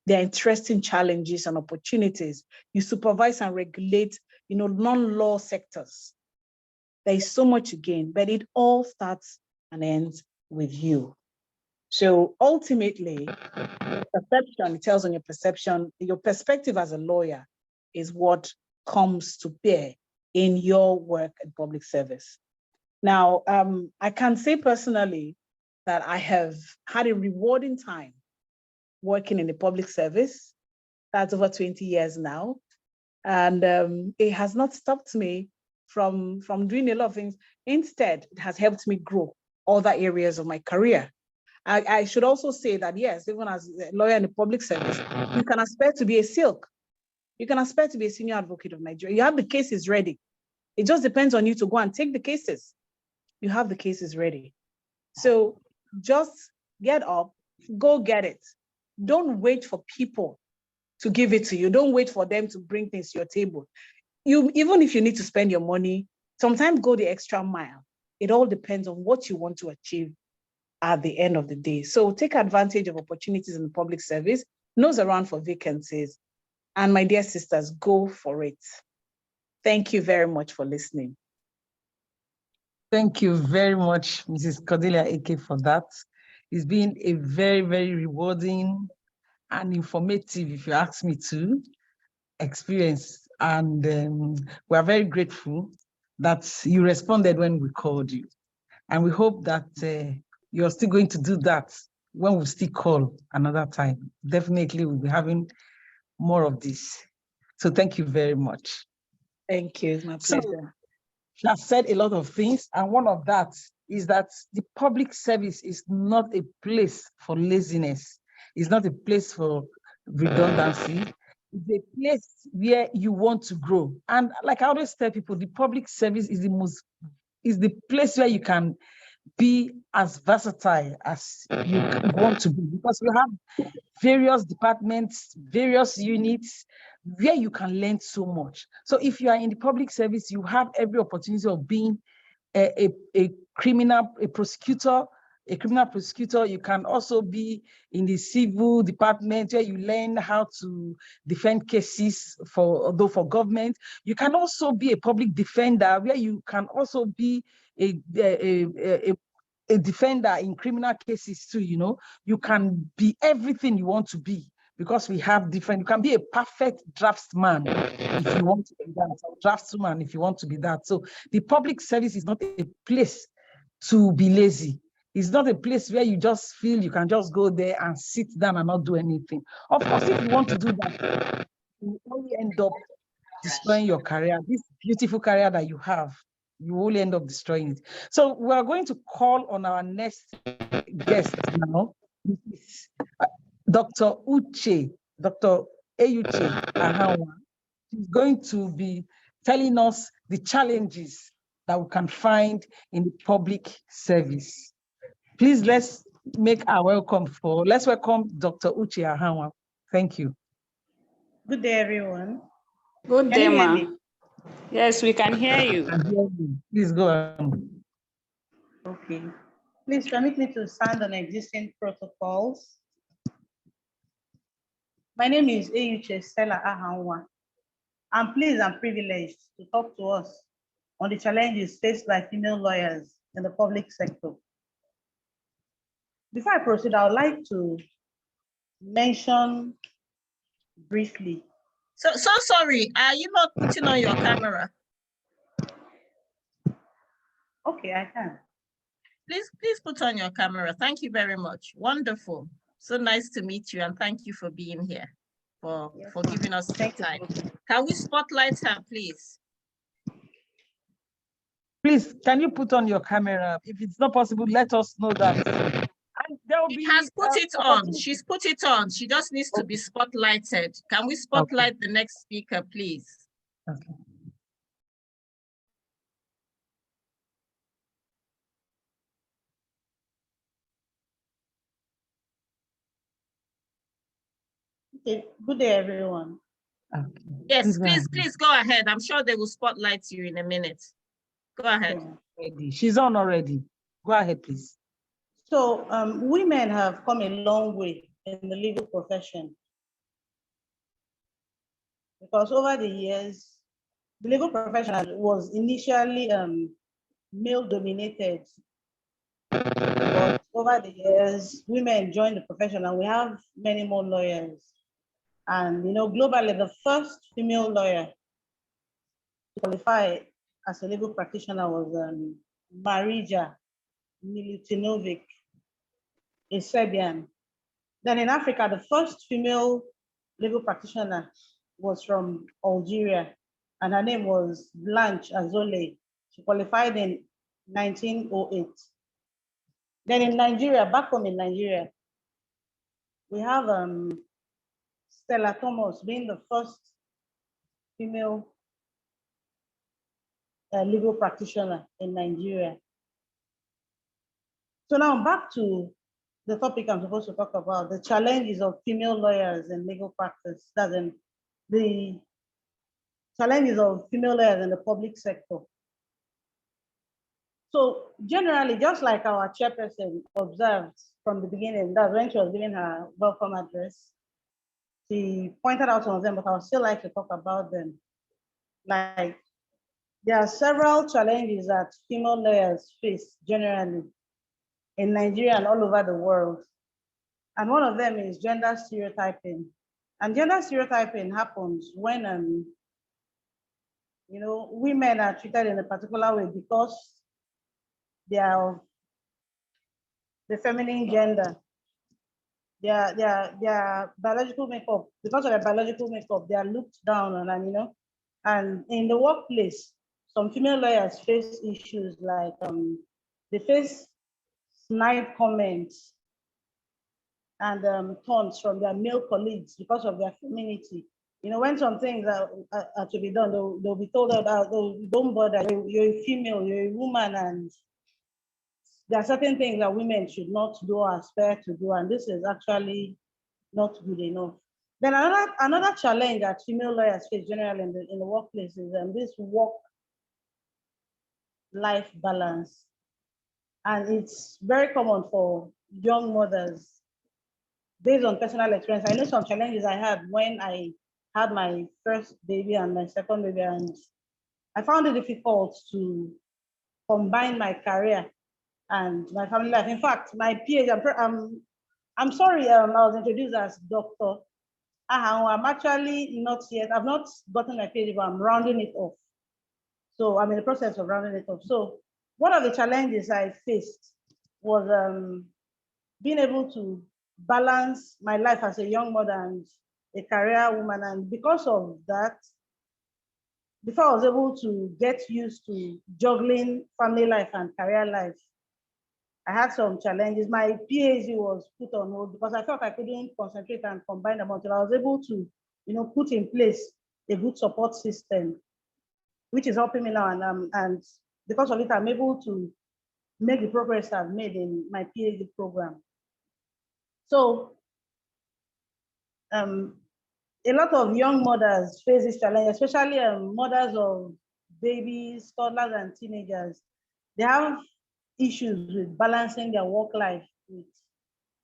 There are interesting challenges and opportunities. You supervise and regulate, non-law sectors. There is so much to gain, but it all starts and ends with you. So ultimately, perception, it tells on your perception, your perspective as a lawyer is what comes to bear in your work in public service. Now, I can say personally that I have had a rewarding time working in the public service. That's over 20 years now. And it has not stopped me from doing a lot of things. Instead, it has helped me grow other areas of my career. I should also say that, yes, even as a lawyer in the public service, you can aspire to be a silk. You can aspire to be a senior advocate of Nigeria. You have the cases ready. It just depends on you to go and take the cases. You have the cases ready. So just get up, go get it. Don't wait for people to give it to you. Don't wait for them to bring things to your table. Even if you need to spend your money, sometimes go the extra mile. It all depends on what you want to achieve at the end of the day. So take advantage of opportunities in the public service, nose around for vacancies, and my dear sisters, go for it. Thank you very much for listening. Thank you very much, Mrs. Cordelia Eke, for that. It's been a very, very rewarding and informative, if you ask me to, experience. And we are very grateful that you responded when we called you. And we hope that you're still going to do that when we still call another time. Definitely we'll be having more of this. So thank you very much. Thank you, it's my pleasure. She has said a lot of things, and one of that is that the public service is not a place for laziness. It's not a place for redundancy. It's a place where you want to grow. And like I always tell people, the public service is the place where you can be as versatile as you want to be, because we have various departments, various units where you can learn so much. So if you are in the public service, you have every opportunity of being a criminal prosecutor. You can also be in the civil department where you learn how to defend cases for government. You can also be a public defender where you can also be a defender in criminal cases too. You can be everything you want to be, because we have different. You can be a perfect draftsman if you want to be that, or draftswoman if you want to be that. So the public service is not a place to be lazy. It's not a place where you just feel you can just go there and sit down and not do anything. Of course, if you want to do that, you only end up destroying your career, this beautiful career that you have. You will end up destroying it. So we are going to call on our next guest now, Dr. Dr. Eyuche Ahanwa. She's going to be telling us the challenges that we can find in the public service. Please, let's welcome Dr. Uche Ahanwa. Thank you. Good day, everyone. Good Can day, you hear ma. me? Yes, we can hear you. Please go on. Okay. Please permit me to stand on existing protocols. My name is Eyuche Stella Ahanwa. I'm pleased and privileged to talk to us on the challenges faced by female lawyers in the public sector. Before I proceed, I would like to mention briefly. So sorry, are you not putting on your camera? Okay, I can. Please put on your camera. Thank you very much. Wonderful. So nice to meet you, and thank you for being here, for giving us the time. Can we spotlight her, please? Please, can you put on your camera? If it's not possible, let us know that. And She has put it on. She's put it on. She just needs to be spotlighted. Can we spotlight the next speaker, please? Okay. Okay. Good day, everyone. Okay. Yes, please go ahead. I'm sure they will spotlight you in a minute. Go ahead. Okay. She's on already. Go ahead, please. So women have come a long way in the legal profession, because over the years, the legal profession was initially male dominated. But over the years, women joined the profession, and we have many more lawyers. And globally, the first female lawyer to qualify as a legal practitioner was Marija Milutinovic, a Serbian. Then in Africa, the first female legal practitioner was from Algeria, and her name was Blanche Azole. She qualified in 1908. Then in Nigeria, back home in Nigeria, we have Stella Thomas being the first female legal practitioner in Nigeria. So now back to the topic I'm supposed to talk about, the challenges of female lawyers in legal practice, that's in the challenges of female lawyers in the public sector. So generally, just like our chairperson observed from the beginning, that's when she was giving her welcome address, she pointed out some of them, but I would still like to talk about them. Like, there are several challenges that female lawyers face generally in Nigeria and all over the world. And one of them is gender stereotyping. And gender stereotyping happens when, women are treated in a particular way because they are of the feminine gender. Their biological makeup, because of their biological makeup, they are looked down on, and in the workplace, some female lawyers face issues like they face snide comments and taunts from their male colleagues because of their femininity. When some things are to be done, they'll be told that don't bother, you're a female, you're a woman, and there are certain things that women should not do or aspire to do, and this is actually not good enough. Then another challenge that female lawyers face generally in the workplace is this work-life balance. And it's very common for young mothers. Based on personal experience, I know some challenges I had when I had my first baby and my second baby, and I found it difficult to combine my career and my family life. In fact, my PhD, I'm sorry, I was introduced as Dr. I'm actually not yet, I've not gotten my PhD, but I'm rounding it off. So I'm in the process of rounding it off. So one of the challenges I faced was being able to balance my life as a young mother and a career woman. And because of that, before I was able to get used to juggling family life and career life, I had some challenges. My PhD was put on hold because I felt I couldn't concentrate and combine them until I was able to, put in place a good support system, which is helping me now. And because of it, I'm able to make the progress I've made in my PhD program. So a lot of young mothers face this challenge, especially mothers of babies, toddlers, and teenagers. They have issues with balancing their work life with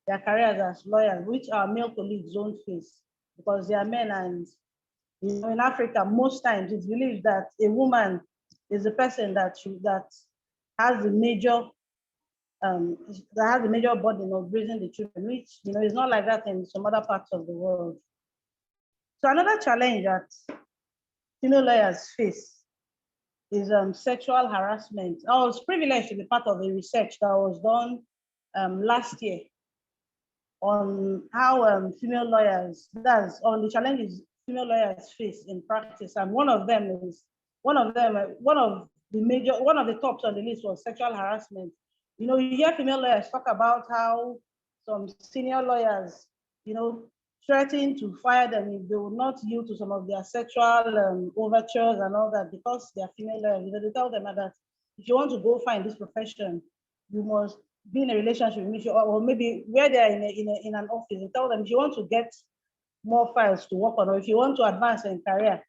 their careers as lawyers, which our male colleagues don't face because they are men. And in Africa, most times it's believed that a woman is the person that has the major burden of raising the children, which is not like that in some other parts of the world. So another challenge that female lawyers face is sexual harassment. I was privileged to be part of a research that was done last year on how female lawyers, that's on the challenges female lawyers face in practice. And one of the tops on the list was sexual harassment. You hear female lawyers talk about how some senior lawyers, threaten to fire them if they will not yield to some of their sexual overtures and all that because they are female lawyers. They tell them that if you want to go find this profession, you must be in a relationship with me, or maybe where they are in an office, and tell them if you want to get more files to work on, or if you want to advance in career,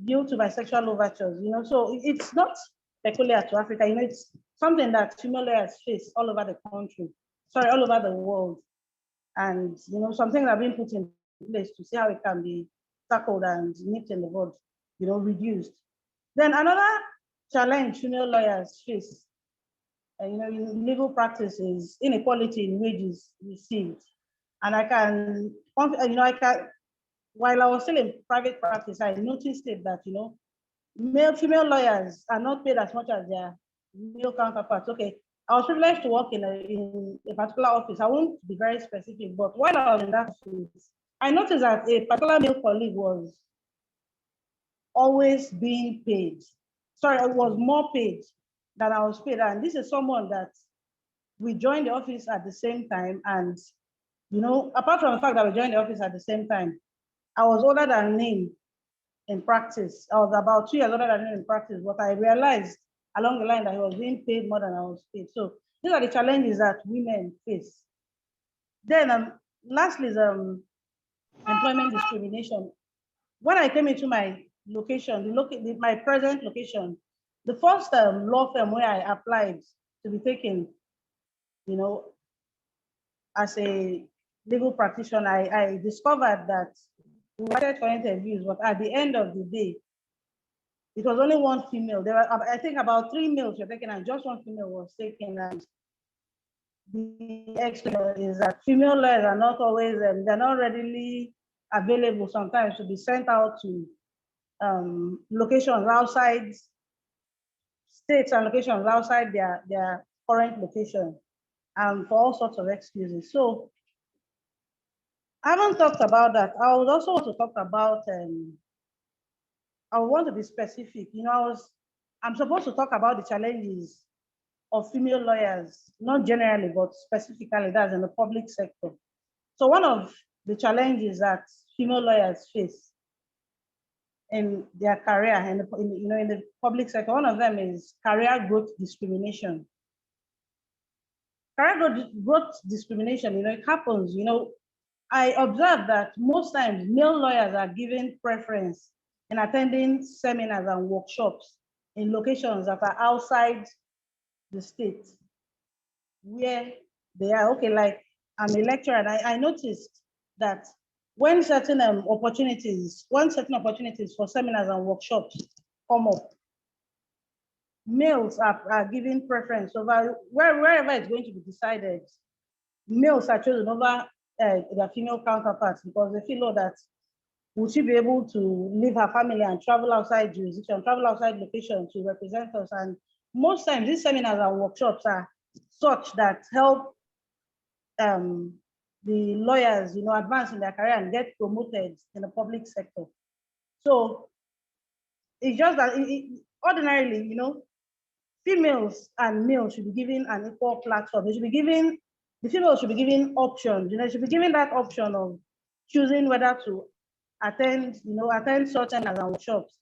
due to my sexual overtures, so it's not peculiar to Africa, it's something that female lawyers face all over the country, all over the world. And, some things have been put in place to see how it can be tackled and nipped in the bud, reduced. Then another challenge female lawyers face, in legal practice is inequality in wages received. And while I was still in private practice, I noticed it that, female lawyers are not paid as much as their male counterparts. Okay, I was privileged to work in a particular office. I won't be very specific, but while I was in that office, I noticed that a particular male colleague was always being paid. It was more paid than I was paid. And this is someone that we joined the office at the same time. And, apart from the fact that we joined the office at the same time, I was older than him in practice. I was about 2 years older than him in practice, but I realized along the line that he was being paid more than I was paid. So these are the challenges that women face. Then lastly is employment discrimination. When I came into my location, my present location, the first law firm where I applied to be taken, as a legal practitioner, I discovered that we wanted for interviews, but at the end of the day, it was only one female. There were, I think, about 3 males were taken, and just one female was taken. And the explanation is that female lawyers are not always, they're not readily available sometimes to be sent out to locations outside states and locations outside their current location, and for all sorts of excuses. So I haven't talked about that. I would also want to talk about, I want to be specific. I'm supposed to talk about the challenges of female lawyers, not generally, but specifically, that's in the public sector. So one of the challenges that female lawyers face in their career in the public sector, one of them is career growth discrimination. Career growth discrimination, it happens, I observe that most times male lawyers are given preference in attending seminars and workshops in locations that are outside the state where they are. Okay, like I'm a lecturer, and I noticed that when certain opportunities for seminars and workshops come up, males are given preference over wherever it's going to be decided. Males are chosen over their female counterparts because they feel that would she be able to leave her family and travel outside jurisdiction, travel outside location to represent us? And most times these seminars and workshops are such that help the lawyers, advance in their career and get promoted in the public sector. So it's just that ordinarily, females and males should be given an equal platform. The females should be given options. They should be given that option of choosing whether to attend certain and workshops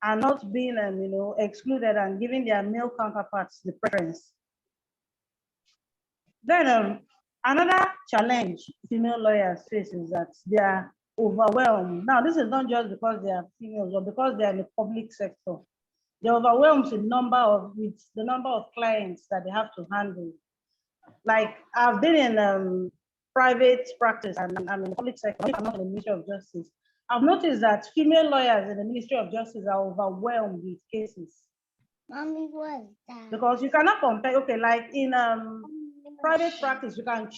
and not being, excluded and giving their male counterparts the preference. Then another challenge female lawyers face is that they are overwhelmed. Now, this is not just because they are females, but because they are in the public sector. They're overwhelmed with the number of clients that they have to handle. Like I've been in private practice and I'm in the public sector, I'm not in the Ministry of Justice. I've noticed that female lawyers in the Ministry of Justice are overwhelmed with cases. Mommy, what is that? Because you cannot compare, okay, like in private practice, you can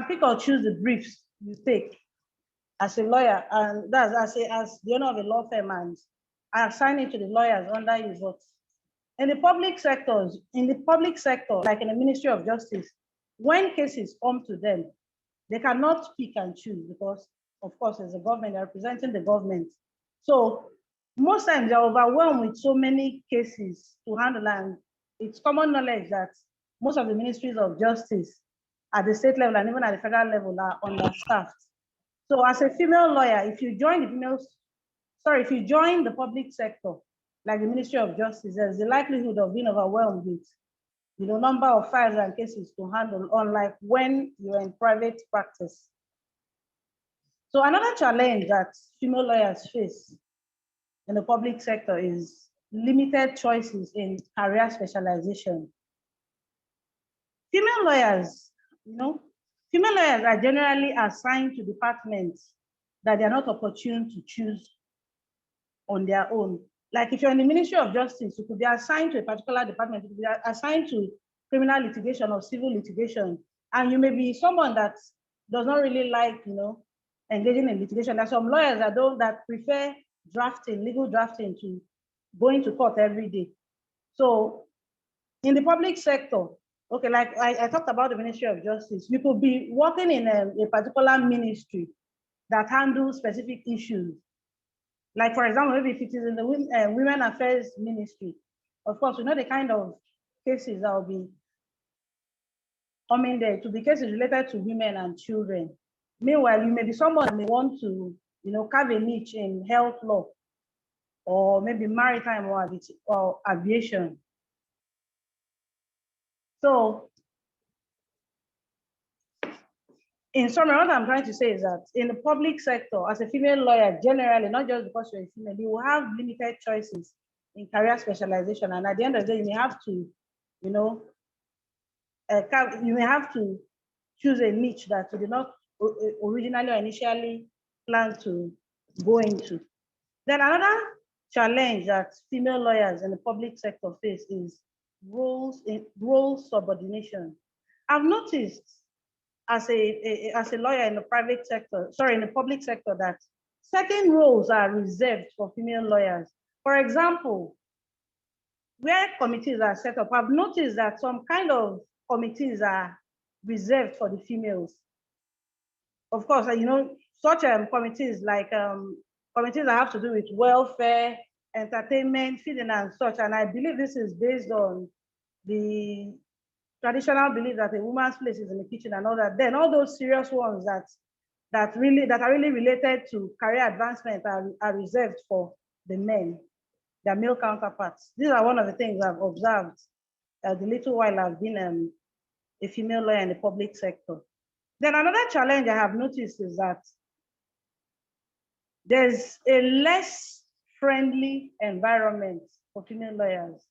pick or choose the briefs you take as a lawyer, and that's as the owner of a law firm, and I assign it to the lawyers under you. But in the public sector, like in the Ministry of Justice, when cases come to them, they cannot pick and choose because, of course, as a government, they're representing the government. So most times they're overwhelmed with so many cases to handle, and it's common knowledge that most of the ministries of justice at the state level and even at the federal level are understaffed. So as a female lawyer, if you join the public sector, like the Ministry of Justice, there's the likelihood of being overwhelmed with number of files and cases to handle, unlike when you're in private practice. So another challenge that female lawyers face in the public sector is limited choices in career specialization. Female lawyers are generally assigned to departments that they are not opportune to choose on their own. Like if you're in the Ministry of Justice, you could be assigned to a particular department, you could be assigned to criminal litigation or civil litigation, and you may be someone that does not really like, engaging in litigation. There's some lawyers that prefer legal drafting to going to court every day. So in the public sector, okay, like I talked about the Ministry of Justice, you could be working in a particular ministry that handles specific issues. Like, for example, maybe if it is in the Women Affairs Ministry, of course, the kind of cases that will be coming there to be cases related to women and children. Meanwhile, you may be someone that may want to, carve a niche in health law or maybe maritime or aviation. So, in summary, what I'm trying to say is that in the public sector, as a female lawyer, generally, not just because you're a female, you will have limited choices in career specialization. And at the end of the day, you may have to, you know, you may have to choose a niche that you did not originally or initially plan to go into. Then another challenge that female lawyers in the public sector face is role subordination. I've noticed as a lawyer in the private sector, sorry, in the public sector, that certain roles are reserved for female lawyers. For example, where committees are set up, I've noticed that some kind of committees are reserved for the females. Of course, you know, such committees like committees that have to do with welfare, entertainment, feeding and such. And I believe this is based on the traditional belief that a woman's place is in the kitchen and all that. Then all those serious ones that are really related to career advancement are reserved for the men, their male counterparts. These are one of the things I've observed the little while I've been a female lawyer in the public sector. Then another challenge I have noticed is that there's a less friendly environment for female lawyers.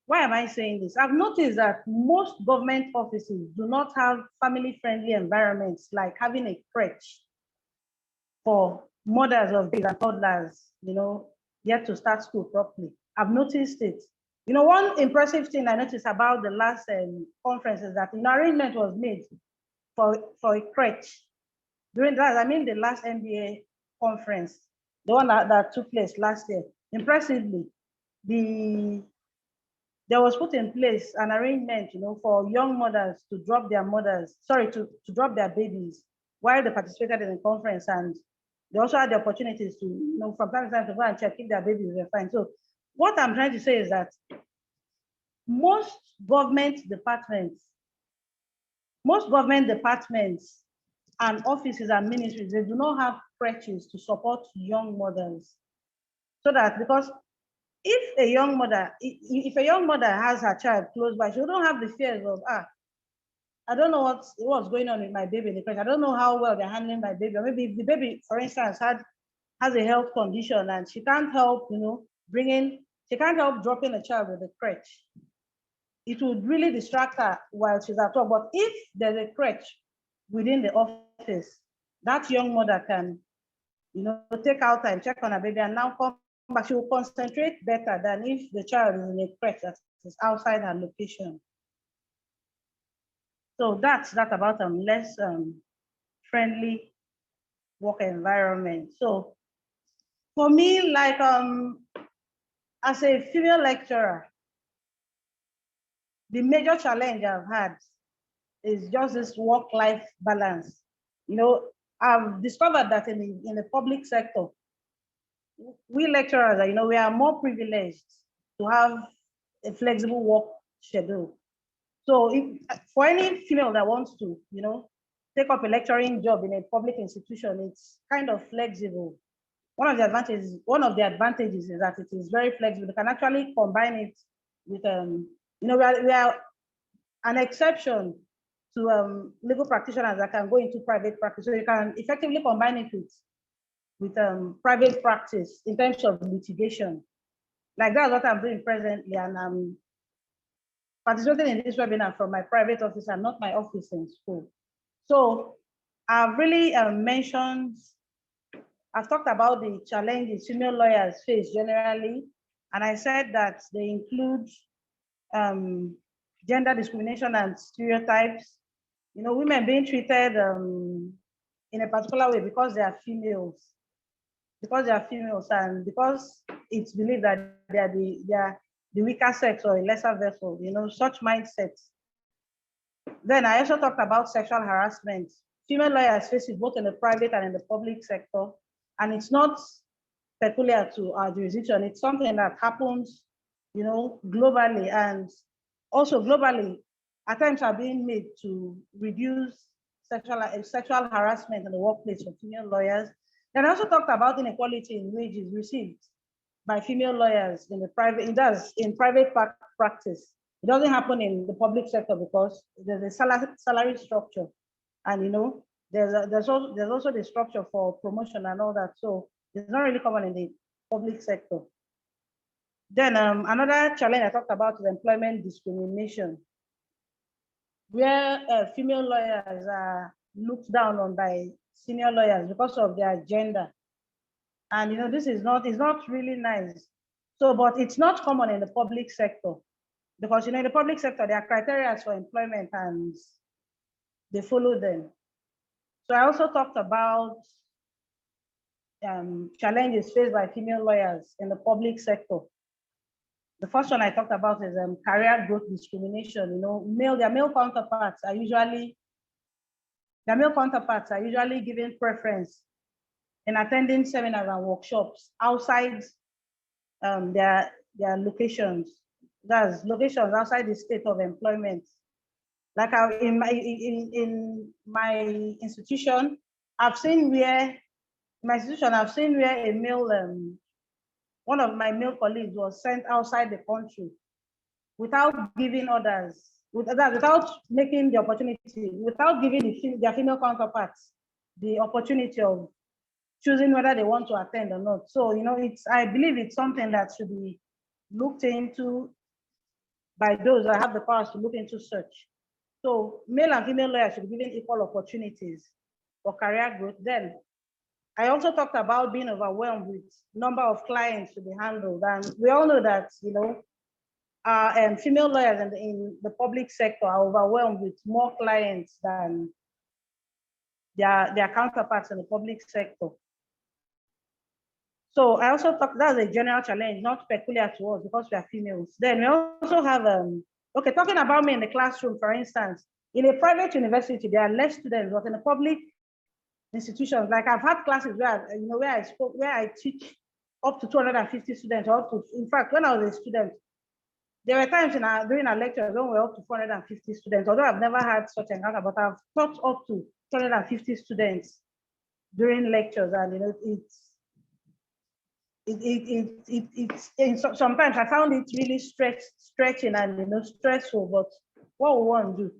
Why am I saying this? I've noticed that most government offices do not have family-friendly environments, like having a crèche for mothers of babies and toddlers, you know, yet to start school properly. I've noticed it. You know, one impressive thing I noticed about the last conference is that an arrangement was made for a crèche. During that, I mean the last MBA conference, the one that took place last year. Impressively, there was put in place an arrangement, you know, for young mothers to drop their to drop their babies while they participated in the conference, and they also had the opportunities to, you know, from time to time to go and check if their babies were fine. So what I'm trying to say is that most government departments and offices and ministries, they do not have crèches to support young mothers. So that, because if a young mother has her child close by, she don't have the fears of, I don't know what's going on with my baby in the crèche. I don't know how well they're handling my baby. Or maybe if the baby, for instance, has a health condition and she can't help, you know, she can't help dropping a child with a crèche. It would really distract her while she's at work. But if there's a crèche within the office, that young mother can, you know, take out time, check on her baby, and now come back. She will concentrate better than if the child is in a crèche that is outside her location. So that's that about less friendly work environment. So for me, like as a female lecturer, the major challenge I've had is just this work-life balance. You know, I've discovered that in the public sector, we lecturers, you know, we are more privileged to have a flexible work schedule. So for any female that wants to, you know, take up a lecturing job in a public institution, it's kind of flexible. One of the advantages is that it is very flexible. You can actually combine it with, you know, we are an exception to legal practitioners that can go into private practice. So you can effectively combine it with private practice in terms of litigation. Like that's what I'm doing presently, and I'm participating in this webinar from my private office and not my office in school. So I've really I've talked about the challenges female lawyers face generally, and I said that they include gender discrimination and stereotypes. You know, women being treated in a particular way because they are females, and because it's believed that they are the weaker sex or a lesser vessel, you know, such mindsets. Then I also talked about sexual harassment. Female lawyers face it both in the private and in the public sector, and it's not peculiar to our jurisdiction. It's something that happens, you know, globally, and also globally, attempts are being made to reduce sexual harassment in the workplace for female lawyers. Then I also talked about inequality in wages received by female lawyers in the private. It does in private practice. It doesn't happen in the public sector because there's a salary structure, and you know there's also the structure for promotion and all that. So it's not really common in the public sector. Then another challenge I talked about is employment discrimination, where female lawyers are looked down on by senior lawyers because of their gender. And this is not, it's not really nice. So, but it's not common in the public sector, because in the public sector, there are criteria for employment and they follow them. So I also talked about challenges faced by female lawyers in the public sector. The first one I talked about is career growth discrimination. Their male counterparts are usually given preference in attending seminars and workshops outside their locations. That's locations outside the state of employment. Like in my institution, I've seen where a male, one of my male colleagues was sent outside the country without giving others, without making the opportunity, without giving their female counterparts the opportunity of choosing whether they want to attend or not. So, I believe it's something that should be looked into by those that have the powers to look into such. So male and female lawyers should be given equal opportunities for career growth. Then I also talked about being overwhelmed with number of clients to be handled. And we all know that, female lawyers in the public sector are overwhelmed with more clients than their counterparts in the public sector. So I also talked, that's a general challenge, not peculiar to us because we are females. Then we also have, talking about me in the classroom, for instance, in a private university, there are less students, but in a public institutions, like I've had classes where I teach up to 250 students, in fact, when I was a student, there were times during our lectures when we were up to 450 students, although I've never had such an encounter, but I've taught up to 250 students during lectures, and sometimes I found it really stretching and stressful, but what we want to do.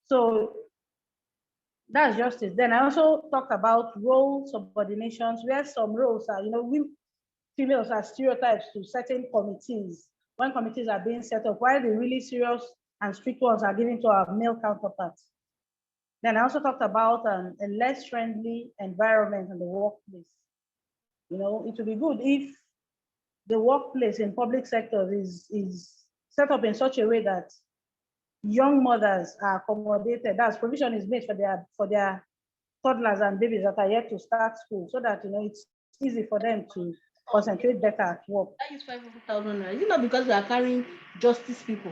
So that's just it. Then I also talked about role subordinations, where some roles are, we females are stereotypes to certain committees when committees are being set up, while the really serious and strict ones are given to our male counterparts. Then I also talked about a less friendly environment in the workplace. It would be good if the workplace in public sectors is set up in such a way that young mothers are accommodated. That's provision is made for their toddlers and babies that are yet to start school, so that it's easy for them to concentrate better at work. That is 500,000. Is it not because we are carrying justice people?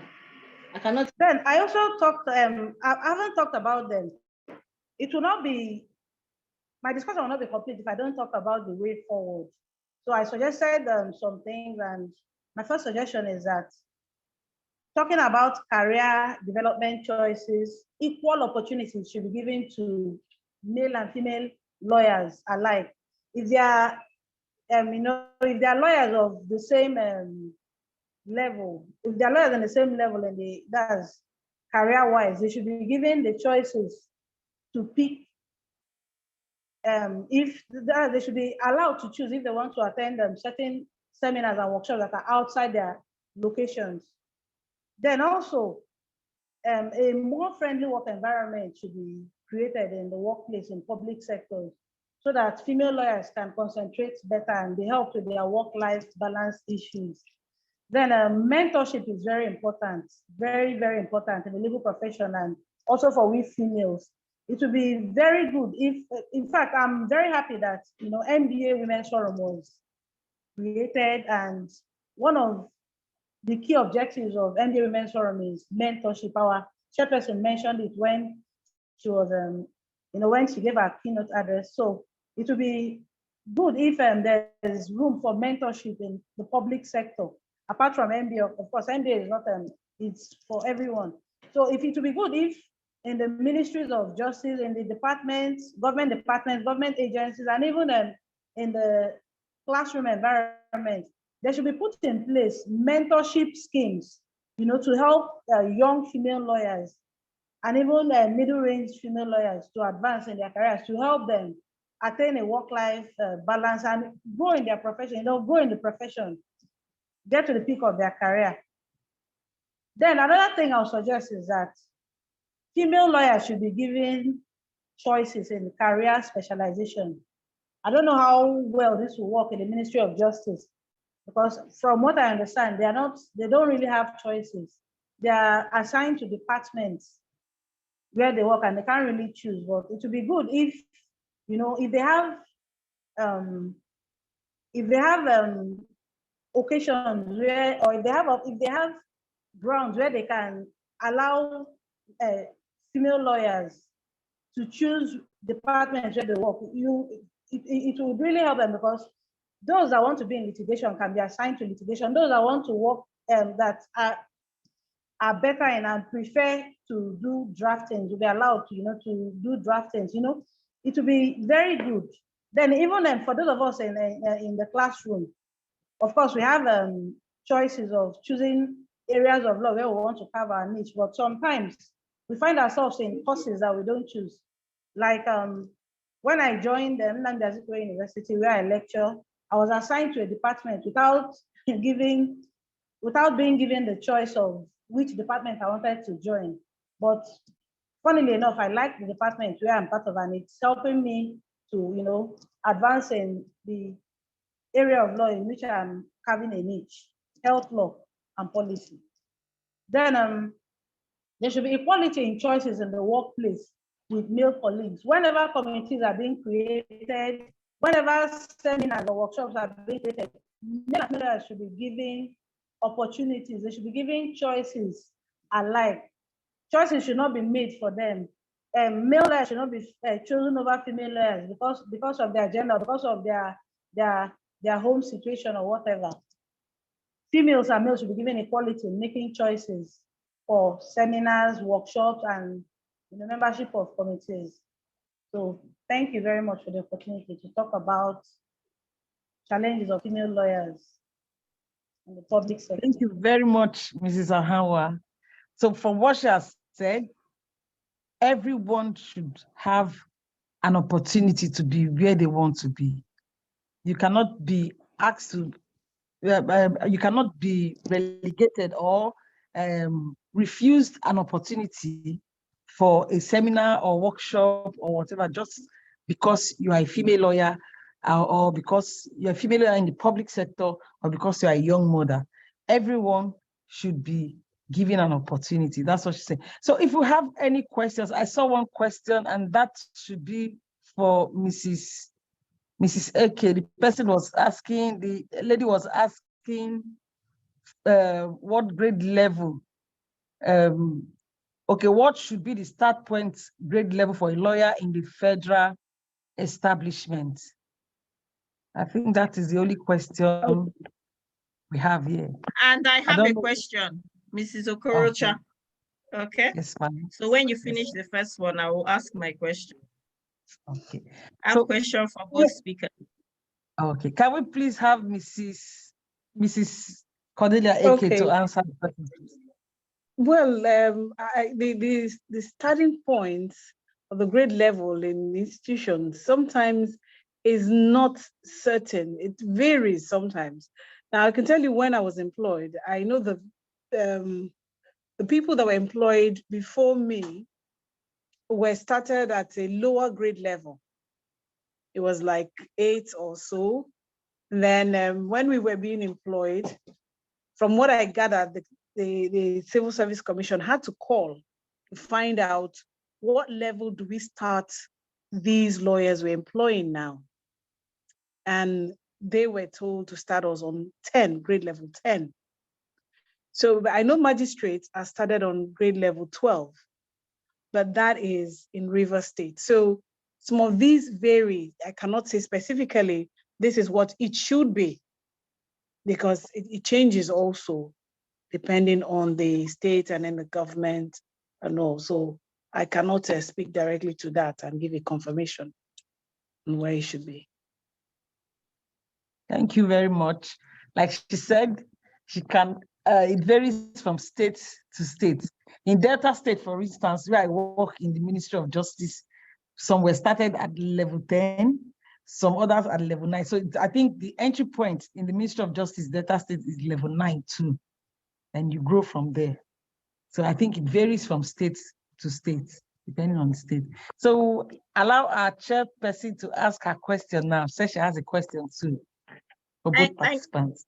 I cannot. Then I also talked. I haven't talked about them. It will not be. My discussion will not be complete if I don't talk about the way forward. So I suggested some things, and my first suggestion is that talking about career development choices, equal opportunities should be given to male and female lawyers alike. If they are, if they are lawyers of the same level, if they are lawyers on the same level, that's career-wise, they should be given the choices to pick. If they should be allowed to choose if they want to attend certain seminars and workshops that are outside their locations. Then also, a more friendly work environment should be created in the workplace in public sectors, so that female lawyers can concentrate better and be helped with their work-life balance issues. Then mentorship is very important, very, very important in the legal profession, and also for we females. It would be very good if, in fact, I'm very happy that, NBA Women's Forum was created, and one of the key objectives of NBA Women's Forum is mentorship. Our chairperson mentioned it when she was, when she gave her keynote address. So it would be good if there's room for mentorship in the public sector, apart from NBA. Of course, NBA is not, it's for everyone. So if it would be good if in the ministries of justice, in the departments, government agencies, and even in the classroom environment, there should be put in place mentorship schemes, to help young female lawyers and even middle-range female lawyers to advance in their careers, to help them attain a work-life balance and grow in their profession, grow in the profession. get to the peak of their career. Then another thing I'll suggest is that female lawyers should be given choices in career specialization. I don't know how well this will work in the Ministry of Justice, because from what I understand, they don't really have choices. They are assigned to departments where they work and they can't really choose. But it would be good if, if they have occasions where, or if they have grounds where they can allow female lawyers to choose departments where they work, it will really help them, because those that want to be in litigation can be assigned to litigation. Those that want to work that are better and prefer to do draftings will be allowed to, to do draftings. It will be very good. Then even for those of us in the classroom, of course, we have choices of choosing areas of law where we want to cover our niche, but sometimes we find ourselves in courses that we don't choose. Like when I joined the Nnamdi Azikiwe University, where I lecture, I was assigned to a department without being given the choice of which department I wanted to join. But funnily enough, I like the department where I'm part of, and it's helping me to, advance in the area of law in which I'm having a niche, health law and policy. Then there should be equality in choices in the workplace with male colleagues. Whenever committees are being created, whenever seminars or workshops are being created, male and female should be given opportunities. They should be given choices alike. Choices should not be made for them. Male lawyers should not be chosen over female lawyers because of their gender, because of their home situation or whatever. Females and males should be given equality in making choices for seminars, workshops, and the membership of committees. So thank you very much for the opportunity to talk about challenges of female lawyers in the public sector. Thank you very much, Mrs. Ahanwa. So from what she has said, everyone should have an opportunity to be where they want to be. You cannot be asked to, you cannot be relegated or refused an opportunity for a seminar or workshop or whatever, just because you are a female lawyer or because you're a female lawyer in the public sector or because you're a young mother. Everyone should be given an opportunity. That's what she said. So if you have any questions, I saw one question, and that should be for Mrs. Eke. The person was asking, the lady was asking what grade level, okay, what should be the start point grade level for a lawyer in the federal establishment? I think that is the only question we have here. And I have a question, Mrs. Okorocha. Okay. Yes, ma'am. So when you finish the first one, I will ask my question. Okay. I have a question for both speakers. Okay. Can we please have Mrs. Cordelia Eke to answer the question, please? Well, the starting point of the grade level in institutions sometimes is not certain. It varies sometimes. Now, I can tell you when I was employed, I know the people that were employed before me were started at a lower grade level. It was like 8 or so. Then when we were being employed, from what I gathered, the Civil Service Commission had to call to find out what level do we start these lawyers we're employing now. And they were told to start us on 10, grade level 10. So I know magistrates are started on grade level 12, but that is in Rivers State. So some of these vary. I cannot say specifically, this is what it should be, because it changes also depending on the state and then the government and all. So I cannot speak directly to that and give a confirmation on where it should be. Thank you very much. Like she said, it varies from state to state. In Delta State, for instance, where I work in the Ministry of Justice, some were started at level 10, some others at level 9. So I think the entry point in the Ministry of Justice Delta State is level 9 too, and you grow from there. So I think it varies from state to state, depending on the state. So allow our chairperson to ask her question now. Sesha has a question too for both participants.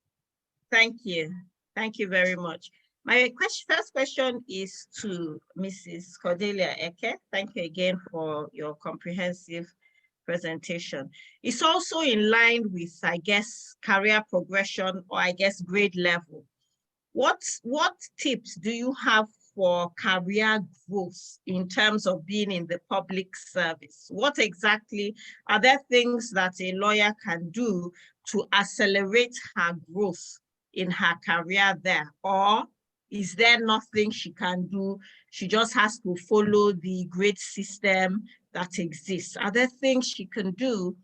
Thank you. Thank you very much. My first question is to Mrs. Cordelia Eke. Thank you again for your comprehensive presentation. It's also in line with, I guess, career progression, or I guess grade level. What tips do you have for career growth in terms of being in the public service? What exactly are there things that a lawyer can do to accelerate her growth in her career there? Or is there nothing she can do? She just has to follow the grade system that exists. Are there things she can do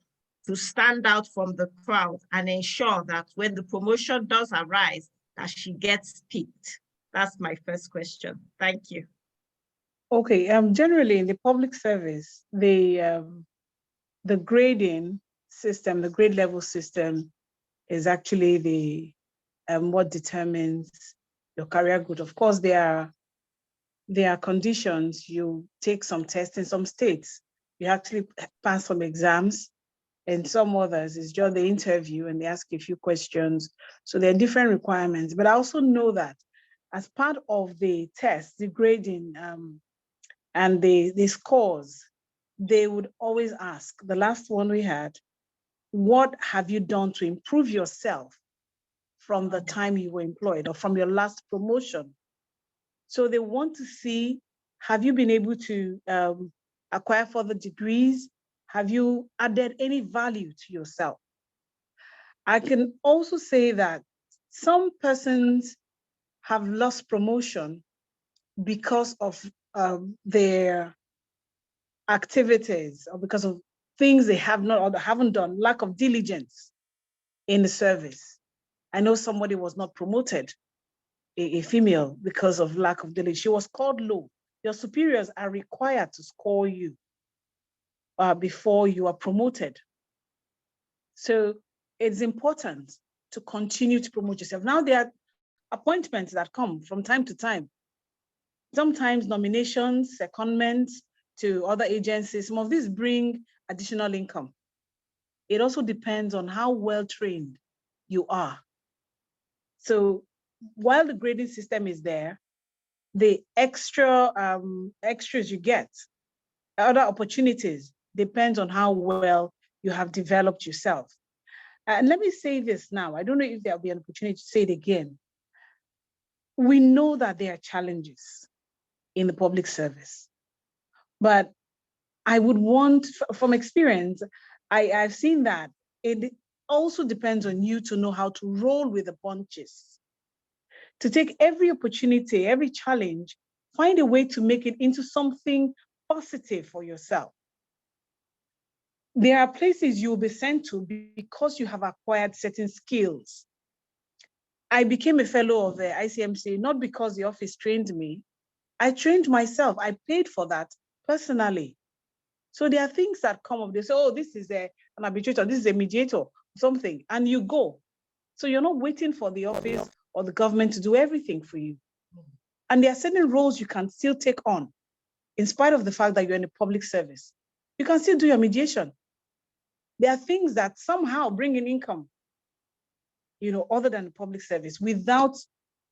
to stand out from the crowd and ensure that when the promotion does arise, that she gets picked? That's my first question. Thank you. Okay, generally in the public service, the grading system, the grade level system is actually the what determines your career growth. Of course, there are conditions. You take some tests in some states. You actually pass some exams. And some others is just the interview and they ask you a few questions. So there are different requirements. But I also know that as part of the test, the grading and the scores, they would always ask, the last one we had, what have you done to improve yourself from the time you were employed or from your last promotion? So they want to see, have you been able to acquire further degrees? Have you added any value to yourself? I can also say that some persons have lost promotion because of their activities or because of things they have not or haven't done, lack of diligence in the service. I know somebody was not promoted, a female, because of lack of diligence. She was scored low. Your superiors are required to score you before you are promoted. So it's important to continue to promote yourself. Now there are appointments that come from time to time. Sometimes nominations, secondments to other agencies, some of these bring additional income. It also depends on how well trained you are. So while the grading system is there, the extras you get, other opportunities, depends on how well you have developed yourself. And let me say this now, I don't know if there'll be an opportunity to say it again. We know that there are challenges in the public service, but I would want, from experience, I've seen that it also depends on you to know how to roll with the punches, to take every opportunity, every challenge, find a way to make it into something positive for yourself. There are places you'll be sent to because you have acquired certain skills. I became a fellow of the ICMC, not because the office trained me. I trained myself. I paid for that personally. So there are things that come up. They say, oh, this is an arbitrator, this is a mediator, something, and you go. So you're not waiting for the office or the government to do everything for you. And there are certain roles you can still take on, in spite of the fact that you're in a public service. You can still do your mediation. There are things that somehow bring in income, other than the public service, without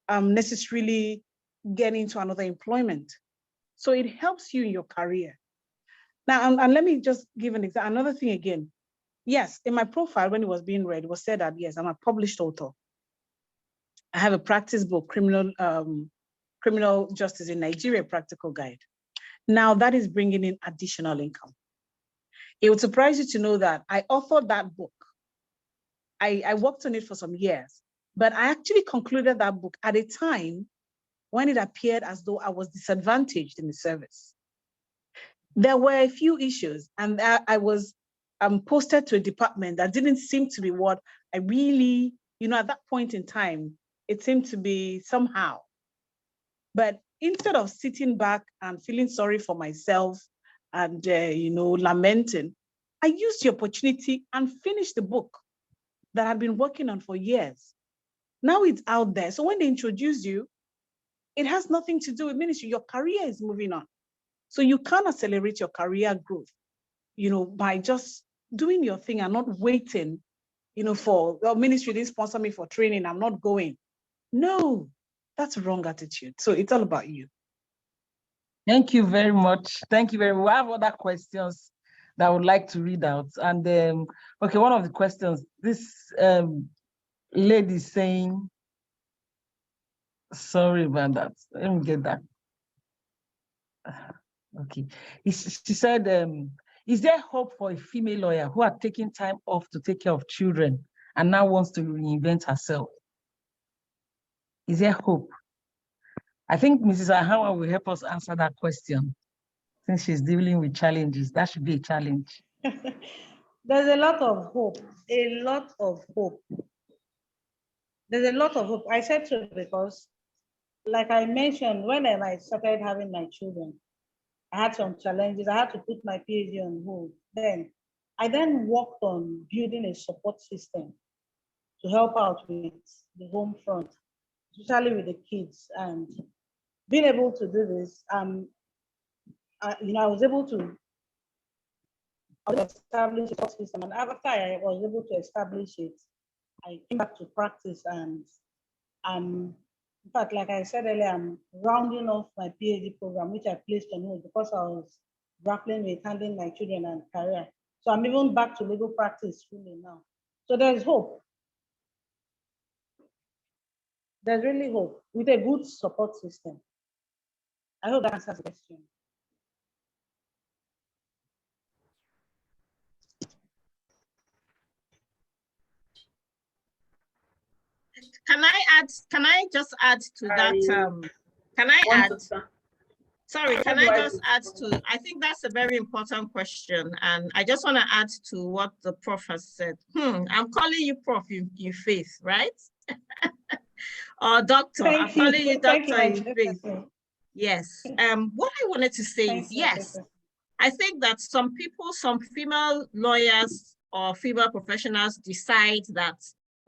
necessarily getting into another employment. So it helps you in your career. Now, and let me just give an example. Another thing again. Yes, in my profile, when it was being read, it was said that, yes, I'm a published author. I have a practice book, Criminal Justice in Nigeria, Practical Guide. Now that is bringing in additional income. It would surprise you to know that I authored that book. I worked on it for some years, but I actually concluded that book at a time when it appeared as though I was disadvantaged in the service. There were a few issues, and I was posted to a department that didn't seem to be what I really, at that point in time, it seemed to be somehow. But instead of sitting back and feeling sorry for myself and, lamenting, I used the opportunity and finished the book that I've been working on for years. Now it's out there. So when they introduce you, it has nothing to do with ministry. Your career is moving on. So you can accelerate your career growth, by just doing your thing and not waiting, for, well, ministry didn't sponsor me for training, I'm not going. No, that's a wrong attitude. So it's all about you. Thank you very much. Thank you very much. We have other questions that I would like to read out. And okay, one of the questions, this lady is saying, sorry about that. Let me get that. Okay. She said, is there hope for a female lawyer who had taken time off to take care of children and now wants to reinvent herself? Is there hope? I think Mrs. Ahawa will help us answer that question. Since she's dealing with challenges, that should be a challenge. There's a lot of hope, a lot of hope. There's a lot of hope. I said so because, like I mentioned, when I started having my children, I had some challenges. I had to put my PhD on hold. I then worked on building a support system to help out with the home front, especially with the kids. And being able to do this, I was able to establish a support system. And after I was able to establish it, I came back to practice. And in fact, like I said earlier, I'm rounding off my PhD program, which I placed on hold because I was grappling with handling my children and career. So I'm even back to legal practice fully now. So there's hope. There's really hope with a good support system. I hope that answers the question. Can I just add to that? Can I add? Sorry, can I just add to, I think that's a very important question. And I just want to add to what the prof has said. I'm calling you prof in faith, right? Or doctor, I'm calling you doctor in faith. Yes. What I wanted to say is, yes, I think that some people, some female lawyers or female professionals decide that,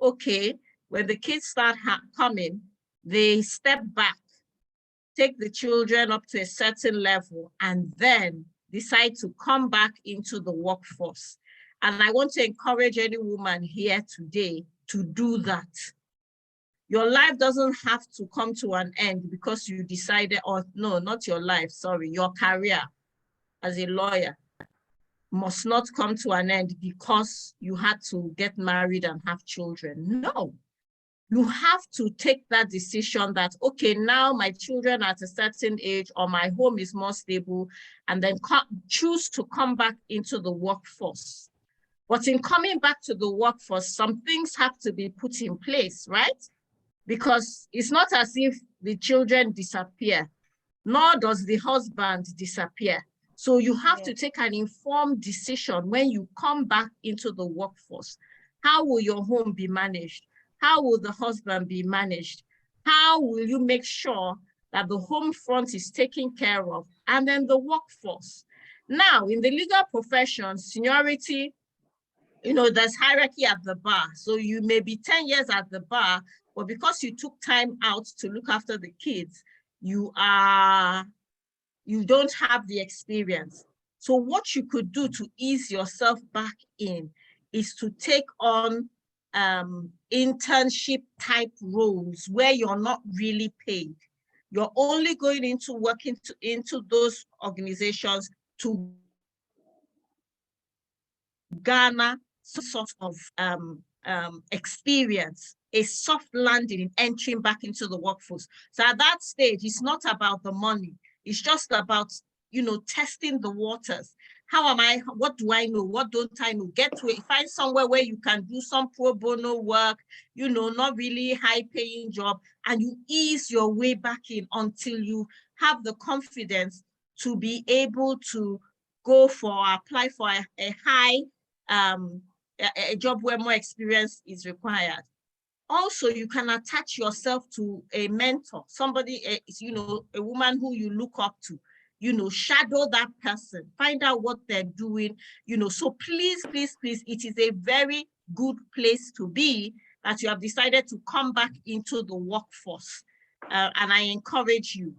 okay, when the kids start coming, they step back, take the children up to a certain level, and then decide to come back into the workforce. And I want to encourage any woman here today to do that. Your life doesn't have to come to an end because you decided, or no, not your life, sorry, your career as a lawyer must not come to an end because you had to get married and have children. No, you have to take that decision that, okay, now my children are at a certain age or my home is more stable, and then choose to come back into the workforce. But in coming back to the workforce, some things have to be put in place, right? Because it's not as if the children disappear, nor does the husband disappear. So you have to take an informed decision when you come back into the workforce. How will your home be managed? How will the husband be managed? How will you make sure that the home front is taken care of? And then the workforce. Now, in the legal profession, seniority, there's hierarchy at the bar. So you may be 10 years at the bar, but because you took time out to look after the kids, you don't have the experience. So what you could do to ease yourself back in is to take on internship type roles where you're not really paid. You're only going into working into those organizations to garner some sort of experience, a soft landing in entering back into the workforce. So at that stage, it's not about the money. It's just about, testing the waters. How am I? What do I know? What don't I know? Get to it. Find somewhere where you can do some pro bono work, not really high paying job, and you ease your way back in until you have the confidence to be able to apply for a high, a job where more experience is required. Also, you can attach yourself to a mentor, somebody, a woman who you look up to. shadow that person, find out what they're doing, so please, please, please, it is a very good place to be that you have decided to come back into the workforce. And I encourage you.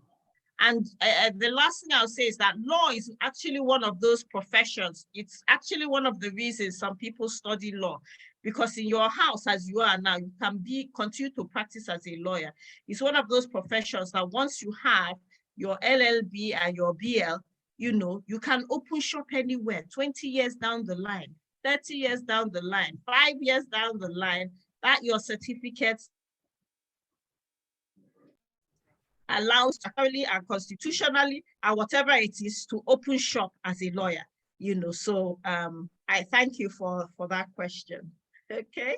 And the last thing I'll say is that law is actually one of those professions. It's actually one of the reasons some people study law, because in your house, as you are now, you can continue to practice as a lawyer. It's one of those professions that once you have your LLB and your BL, you can open shop anywhere, 20 years down the line, 30 years down the line, 5 years down the line, that your certificates allows thoroughly and constitutionally and whatever it is to open shop as a lawyer, So I thank you for that question. Okay.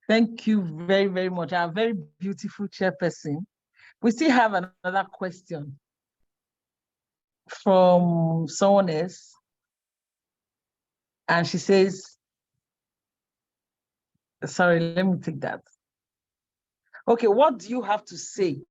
Thank you very, very much. Our very beautiful chairperson. We still have another question from someone else. And she says, sorry, let me take that. Okay, what do you have to say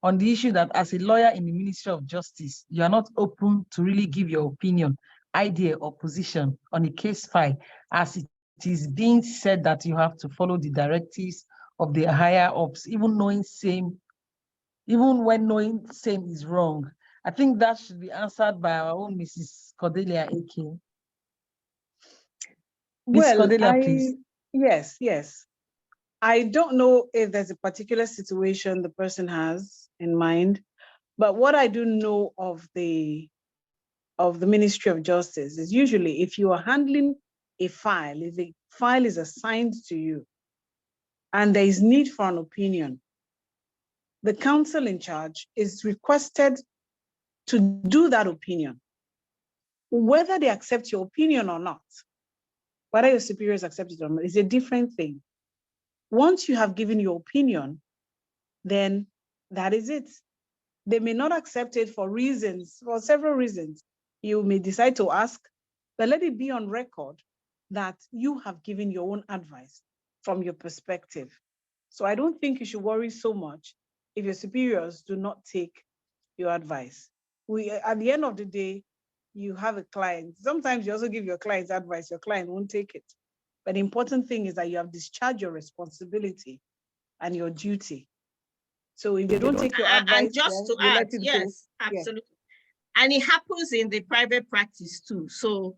on the issue that as a lawyer in the Ministry of Justice, you are not open to really give your opinion, idea, or position on a case file, as it is being said that you have to follow the directives of the higher ups, even when knowing same is wrong? I think that should be answered by our own Mrs. Cordelia AK. Ms. Cordelia, please. Yes. I don't know if there's a particular situation the person has in mind, but what I do know of the Ministry of Justice is usually if you are handling a file, if the file is assigned to you and there is need for an opinion, the counsel in charge is requested to do that opinion. Whether they accept your opinion or not, whether your superiors accept it or not, is a different thing. Once you have given your opinion, then that is it. They may not accept it for several reasons. You may decide to ask, but let it be on record that you have given your own advice from your perspective. So I don't think you should worry so much if your superiors do not take your advice. At the end of the day, you have a client. Sometimes you also give your clients advice, your client won't take it. But the important thing is that you have discharged your responsibility and your duty. So if they don't take your advice, and just to add, yes, absolutely. Yeah. And it happens in the private practice too. So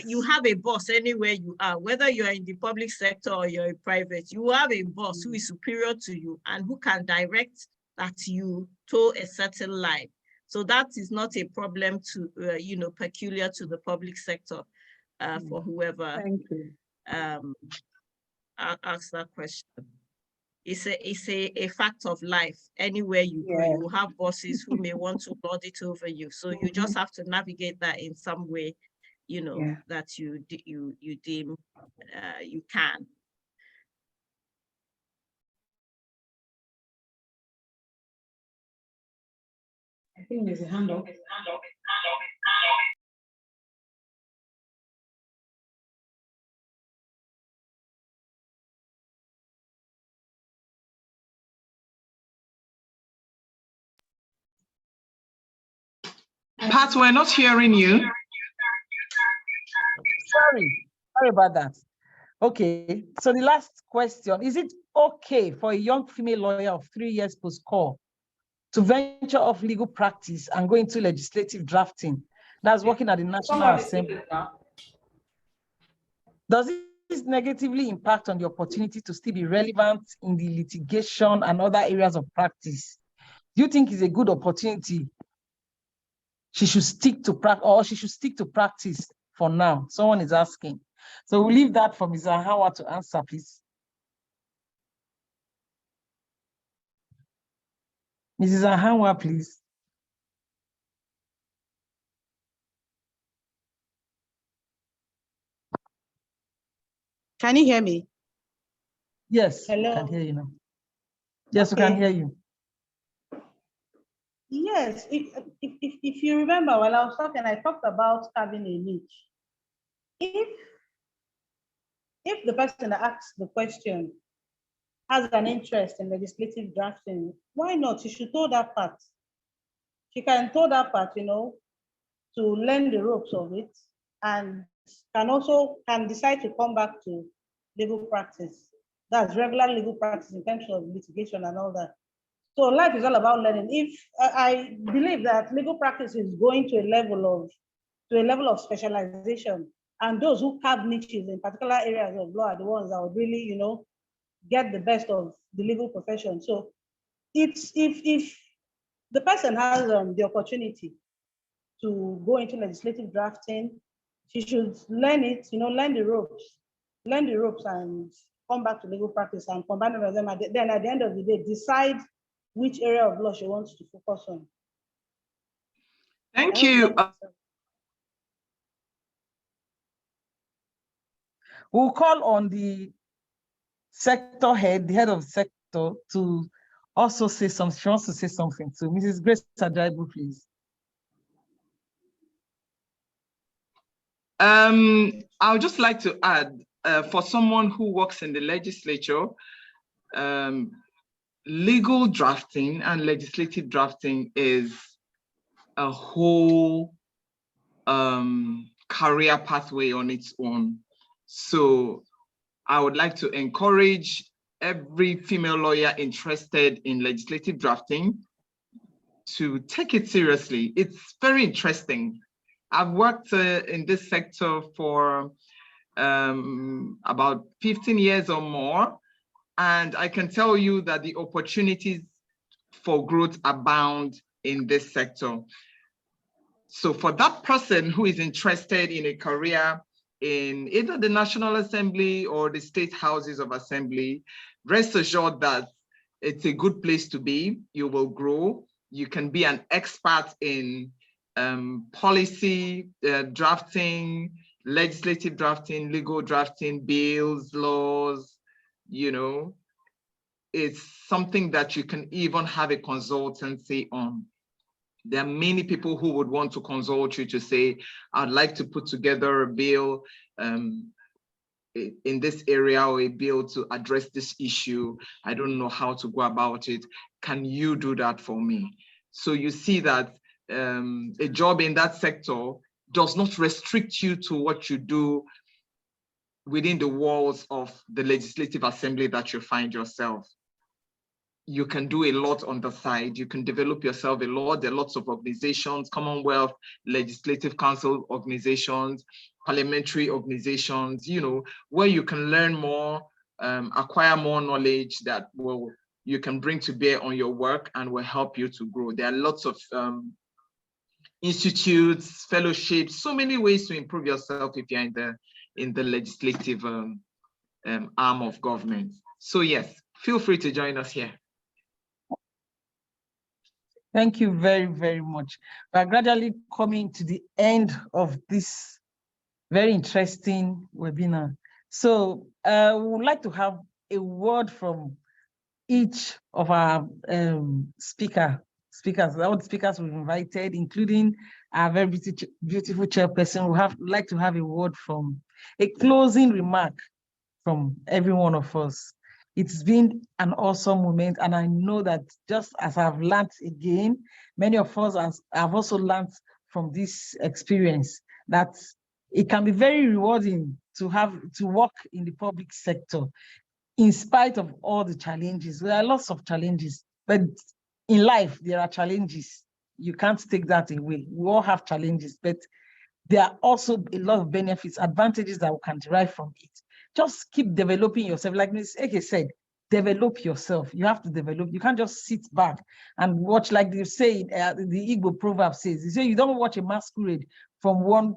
you have a boss anywhere you are, whether you are in the public sector or you're in private, you have a boss who is superior to you and who can direct that you toe a certain line. So that is not a problem to, peculiar to the public sector for whoever asks that question. It's a fact of life. Anywhere you go, you have bosses who may want to lord it over you. So you just have to navigate that in some way, that you deem you can. I think there's a hand up. Pat, we're not hearing you. Sorry about that. Okay, so the last question, is it okay for a young female lawyer of 3 years post-call to venture off legal practice and go into legislative drafting? That's working at the National Assembly. Does this negatively impact on the opportunity to still be relevant in the litigation and other areas of practice? Do you think it's a good opportunity? She should stick to practice for now. Someone is asking. So we'll leave that for Ms. Ahawa to answer, please. Mrs. Ahawa, please. Can you hear me? Yes, hello. I can hear you now. Yes, okay. We can hear you. Yes, if you remember, while I was talking, I talked about having a niche. If the person that asks the question has an interest in legislative drafting, why not? She should toe that path. She can toe that path, to learn the ropes of it, and can decide to come back to legal practice. That's regular legal practice in terms of litigation and all that. So life is all about learning. If I believe that legal practice is going to a level of specialization, and those who carve niches in particular areas of law are the ones that would really, get the best of the legal profession. So it's if the person has the opportunity to go into legislative drafting, she should learn it, learn the ropes and come back to legal practice and combine all of them. Then at the end of the day, decide which area of law she wants to focus on. Thank you. We'll call on the sector head, the head of sector, to also say something. She wants to say something. So Mrs. Grace Ajaibu, please. I would just like to add, for someone who works in the legislature, legal drafting and legislative drafting is a whole career pathway on its own. So I would like to encourage every female lawyer interested in legislative drafting to take it seriously. It's very interesting. I've worked in this sector for about 15 years or more, and I can tell you that the opportunities for growth abound in this sector. So for that person who is interested in a career in either the National Assembly or the state houses of assembly, rest assured that it's a good place to be. You will grow. You can be an expert in policy drafting, legislative drafting, legal drafting, bills, laws. It's something that you can even have a consultancy on. There are many people who would want to consult you to say, I'd like to put together a bill in this area, or a bill to address this issue. I don't know how to go about it. Can you do that for me? So you see that a job in that sector does not restrict you to what you do within the walls of the legislative assembly that you find yourself. You can do a lot on the side. You can develop yourself a lot. There are lots of organizations, Commonwealth, Legislative Council organizations, parliamentary organizations, where you can learn more, acquire more knowledge that you can bring to bear on your work and will help you to grow. There are lots of institutes, fellowships, so many ways to improve yourself if you're in the legislative arm of government. So yes, feel free to join us here. Thank you very, very much. We're gradually coming to the end of this very interesting webinar. So we would like to have a word from each of our speakers, all the speakers we've invited, including our very beautiful chairperson. We like to have a word from, a closing remark from every one of us. It's been an awesome moment, and I know that just as I've learned again, many of us have also learned from this experience that it can be very rewarding to work in the public sector, in spite of all the challenges. There are lots of challenges, but in life, there are challenges. You can't take that away. We all have challenges, but there are also a lot of benefits, advantages that we can derive from it. Just keep developing yourself. Like Ms. Eke said, develop yourself. You have to develop. You can't just sit back and watch, like they say, the Igbo proverb says, they say you don't watch a masquerade from one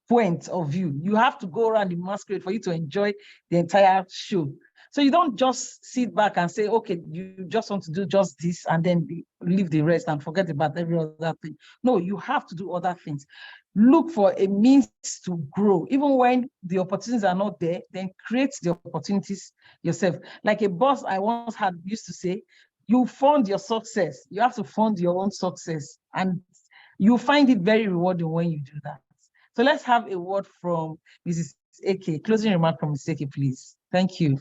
point of view. You have to go around the masquerade for you to enjoy the entire show. So you don't just sit back and say, okay, you just want to do just this and then leave the rest and forget about every other thing. No, you have to do other things. Look for a means to grow. Even when the opportunities are not there, then create the opportunities yourself. Like a boss I once had used to say, you fund your success. You have to fund your own success. And you find it very rewarding when you do that. So let's have a word from Mrs. Eke. Closing remark from Mrs. Eke, please. Thank you.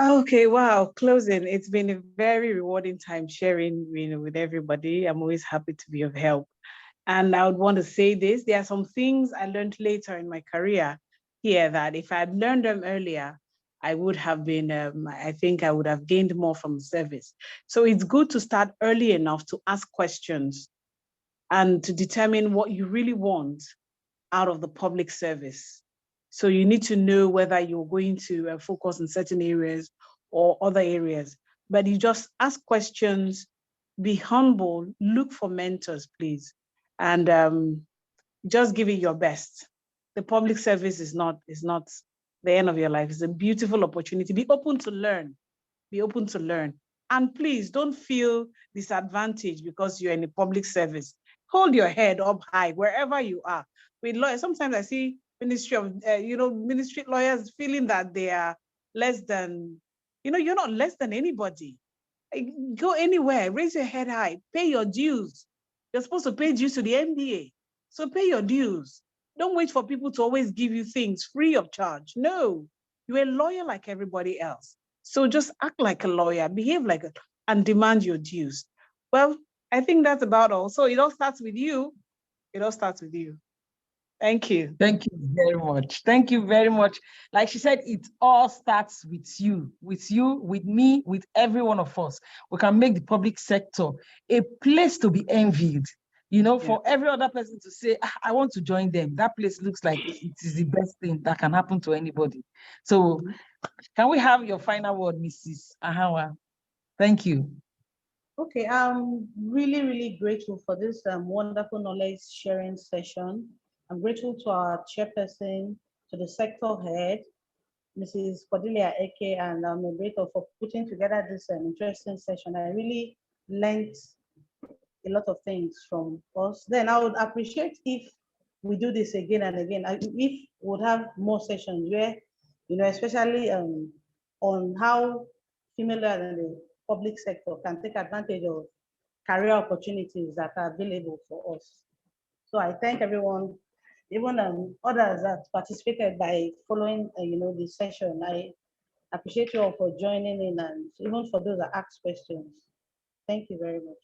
Okay, wow, closing. It's been a very rewarding time sharing, with everybody. I'm always happy to be of help. And I would want to say this, there are some things I learned later in my career here that if I had learned them earlier, I would have been, I think I would have gained more from service. So it's good to start early enough to ask questions and to determine what you really want out of the public service. So you need to know whether you're going to focus on certain areas or other areas. But you just ask questions, be humble, look for mentors, please, and just give it your best. The public service is not the end of your life. It's a beautiful opportunity. Be open to learn. Be open to learn. And please don't feel disadvantaged because you're in a public service. Hold your head up high wherever you are. With lawyers, sometimes I see ministry lawyers feeling that they are less than, you're not less than anybody. Go anywhere, raise your head high, pay your dues. You're supposed to pay dues to the MDA. So pay your dues. Don't wait for people to always give you things free of charge. No, you're a lawyer like everybody else. So just act like a lawyer, behave like a, and demand your dues. Well, I think that's about all. So it all starts with you. It all starts with you. Thank you. Thank you very much. Thank you very much. Like she said, it all starts with you, with me, with every one of us. We can make the public sector a place to be envied. For every other person to say, I want to join them. That place looks like it is the best thing that can happen to anybody. So can we have your final word, Mrs. Ahawa? Thank you. Okay, I'm really, really grateful for this wonderful knowledge sharing session. I'm grateful to our chairperson, to the sector head, Mrs. Cordelia Eke, and I'm grateful for putting together this interesting session. I really learned a lot of things from us. Then I would appreciate if we do this again and again. If we would have more sessions where, especially on how female in the public sector can take advantage of career opportunities that are available for us. So I thank everyone, even others that participated by following, the session. I appreciate you all for joining in, and even for those that asked questions. Thank you very much.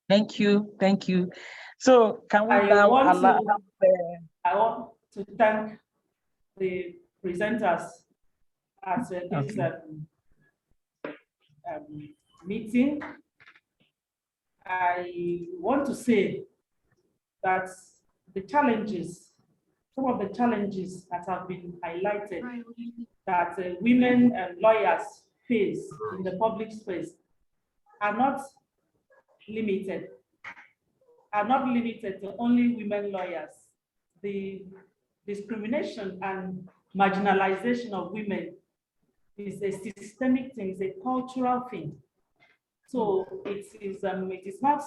Thank you. Thank you. So can we I want to thank the presenters at this meeting. I want to say that some of the challenges that have been highlighted that women lawyers face in the public space are not limited to only women lawyers. The discrimination and marginalization of women is a systemic thing, it's a cultural thing. So it is not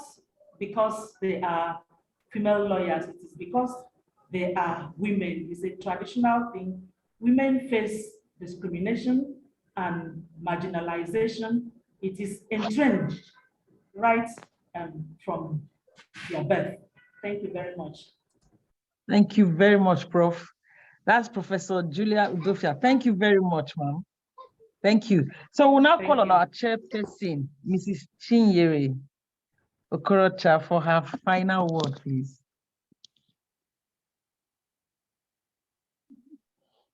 because they are female lawyers, it is because they are women. It's a traditional thing. Women face discrimination and marginalization. It is entrenched right from their birth. Thank you very much. Thank you very much, Prof. That's Professor Julia Udofia. Thank you very much, ma'am. Thank you. So we'll now call on our chairperson, Mrs. Chinyere Okorocha, for her final word, please.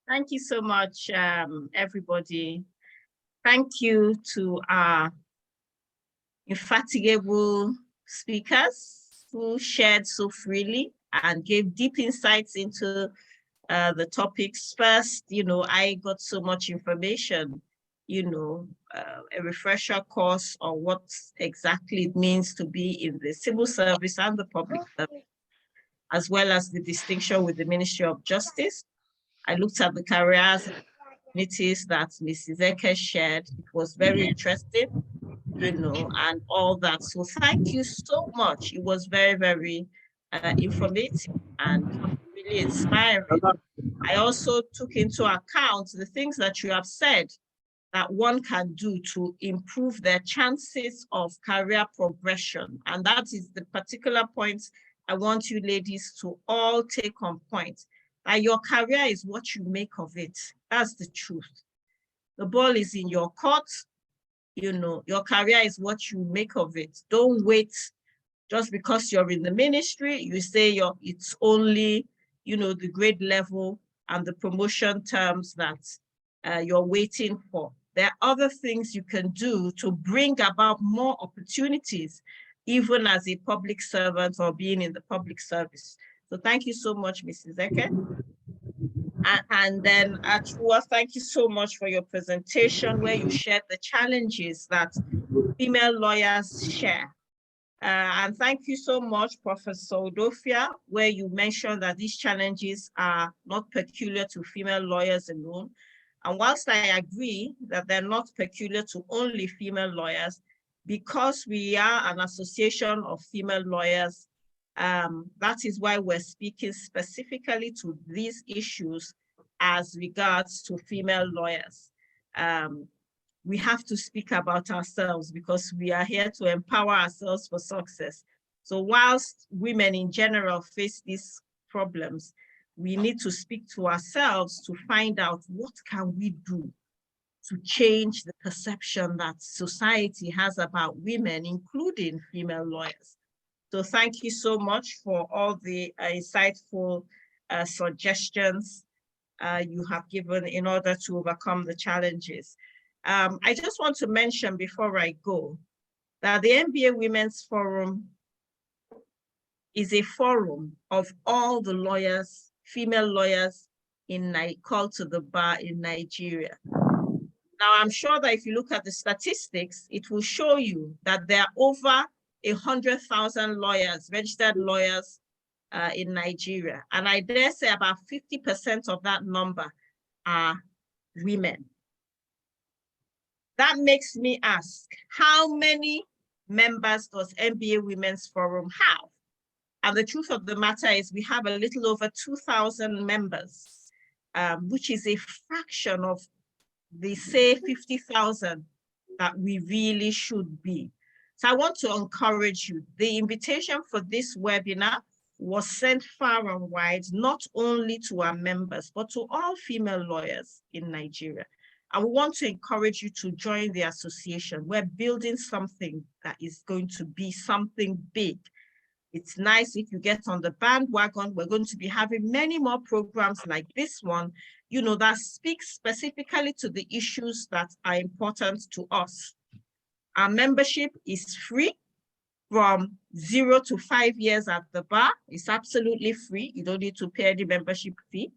Thank you so much, everybody. Thank you to our infatigable speakers who shared so freely and gave deep insights into the topics. First, I got so much information, a refresher course on what exactly it means to be in the civil service and the public service, as well as the distinction with the Ministry of Justice. I looked at the careers and opportunities that Mrs. Eke shared. It was very interesting, and all that. So thank you so much. It was very, very informative and really inspiring. I also took into account the things that you have said that one can do to improve their chances of career progression. And that is the particular point I want you ladies to all take on point, that your career is what you make of it. That's the truth. The ball is in your court. You know, your career is what you make of it. Don't wait just because you're in the ministry, you say it's only, you know, the grade level and the promotion terms that you're waiting for. There are other things you can do to bring about more opportunities, even as a public servant or being in the public service. So thank you so much, Mrs. Eke. And then Achua, thank you so much for your presentation where you shared the challenges that female lawyers share. And thank you so much, Professor Odofia, where you mentioned that these challenges are not peculiar to female lawyers alone. And whilst I agree that they're not peculiar to only female lawyers, because we are an association of female lawyers, that is why we're speaking specifically to these issues as regards to female lawyers. We have to speak about ourselves because we are here to empower ourselves for success. So whilst women in general face these problems, we need to speak to ourselves to find out what can we do to change the perception that society has about women, including female lawyers. So thank you so much for all the insightful suggestions you have given in order to overcome the challenges. I just want to mention before I go that the MBA Women's Forum is a forum of all the lawyers, female lawyers called to the bar in Nigeria. Now, I'm sure that if you look at the statistics, it will show you that there are over 100,000 lawyers, registered lawyers in Nigeria. And I dare say about 50% of that number are women. That makes me ask, how many members does MBA Women's Forum have? And the truth of the matter is we have a little over 2,000 members, which is a fraction of the, say, 50,000 that we really should be. So I want to encourage you. The invitation for this webinar was sent far and wide, not only to our members, but to all female lawyers in Nigeria. And we want to encourage you to join the association. We're building something that is going to be something big. It's nice if you get on the bandwagon. We're going to be having many more programs like this one, you know, that speaks specifically to the issues that are important to us. Our membership is free from 0 to 5 years at the bar. It's absolutely free. You don't need to pay any membership fee.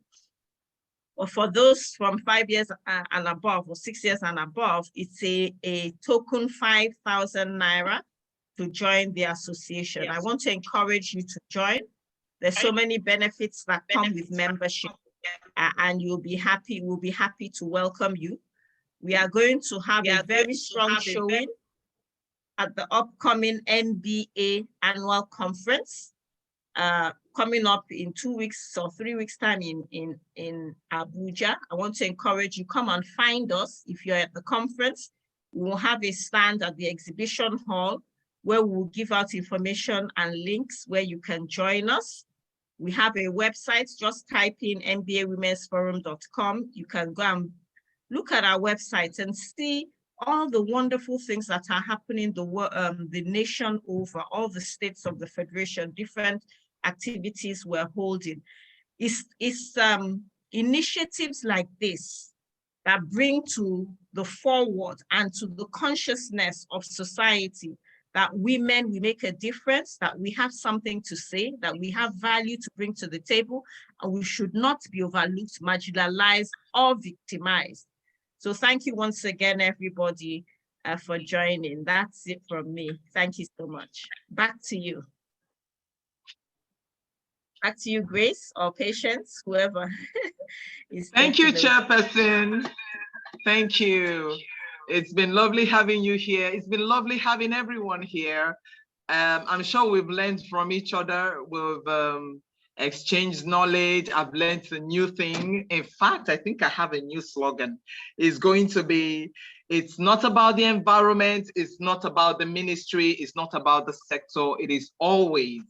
Or for those from 5 years and above, or 6 years and above, it's a token 5,000 naira to join the association. Yes. I want to encourage you to join. There's so many benefits that come with membership, and you'll be happy. We'll be happy to welcome you. We are going to have a very strong showing at the upcoming MBA annual conference, coming up in 2 weeks or 3 weeks time in Abuja. I want to encourage you, come and find us. If you're at the conference, we will have a stand at the exhibition hall where we'll give out information and links where you can join us. We have a website, just type in mbawomensforum.com. You can go and look at our website and see all the wonderful things that are happening the nation over, all the states of the Federation, different activities we're holding. It's initiatives like this that bring to the forward and to the consciousness of society that women, we make a difference, that we have something to say, that we have value to bring to the table, and we should not be overlooked, marginalized, or victimized. So thank you once again, everybody, for joining. That's it from me. Thank you so much. Back to you. Back to you, Grace, or Patience, whoever is. Thank you, Chairperson. Thank you. It's been lovely having you here. It's been lovely having everyone here. I'm sure we've learned from each other. We've exchanged knowledge. I've learned a new thing. In fact, I think I have a new slogan. It's going to be, it's not about the environment. It's not about the ministry. It's not about the sector. It is always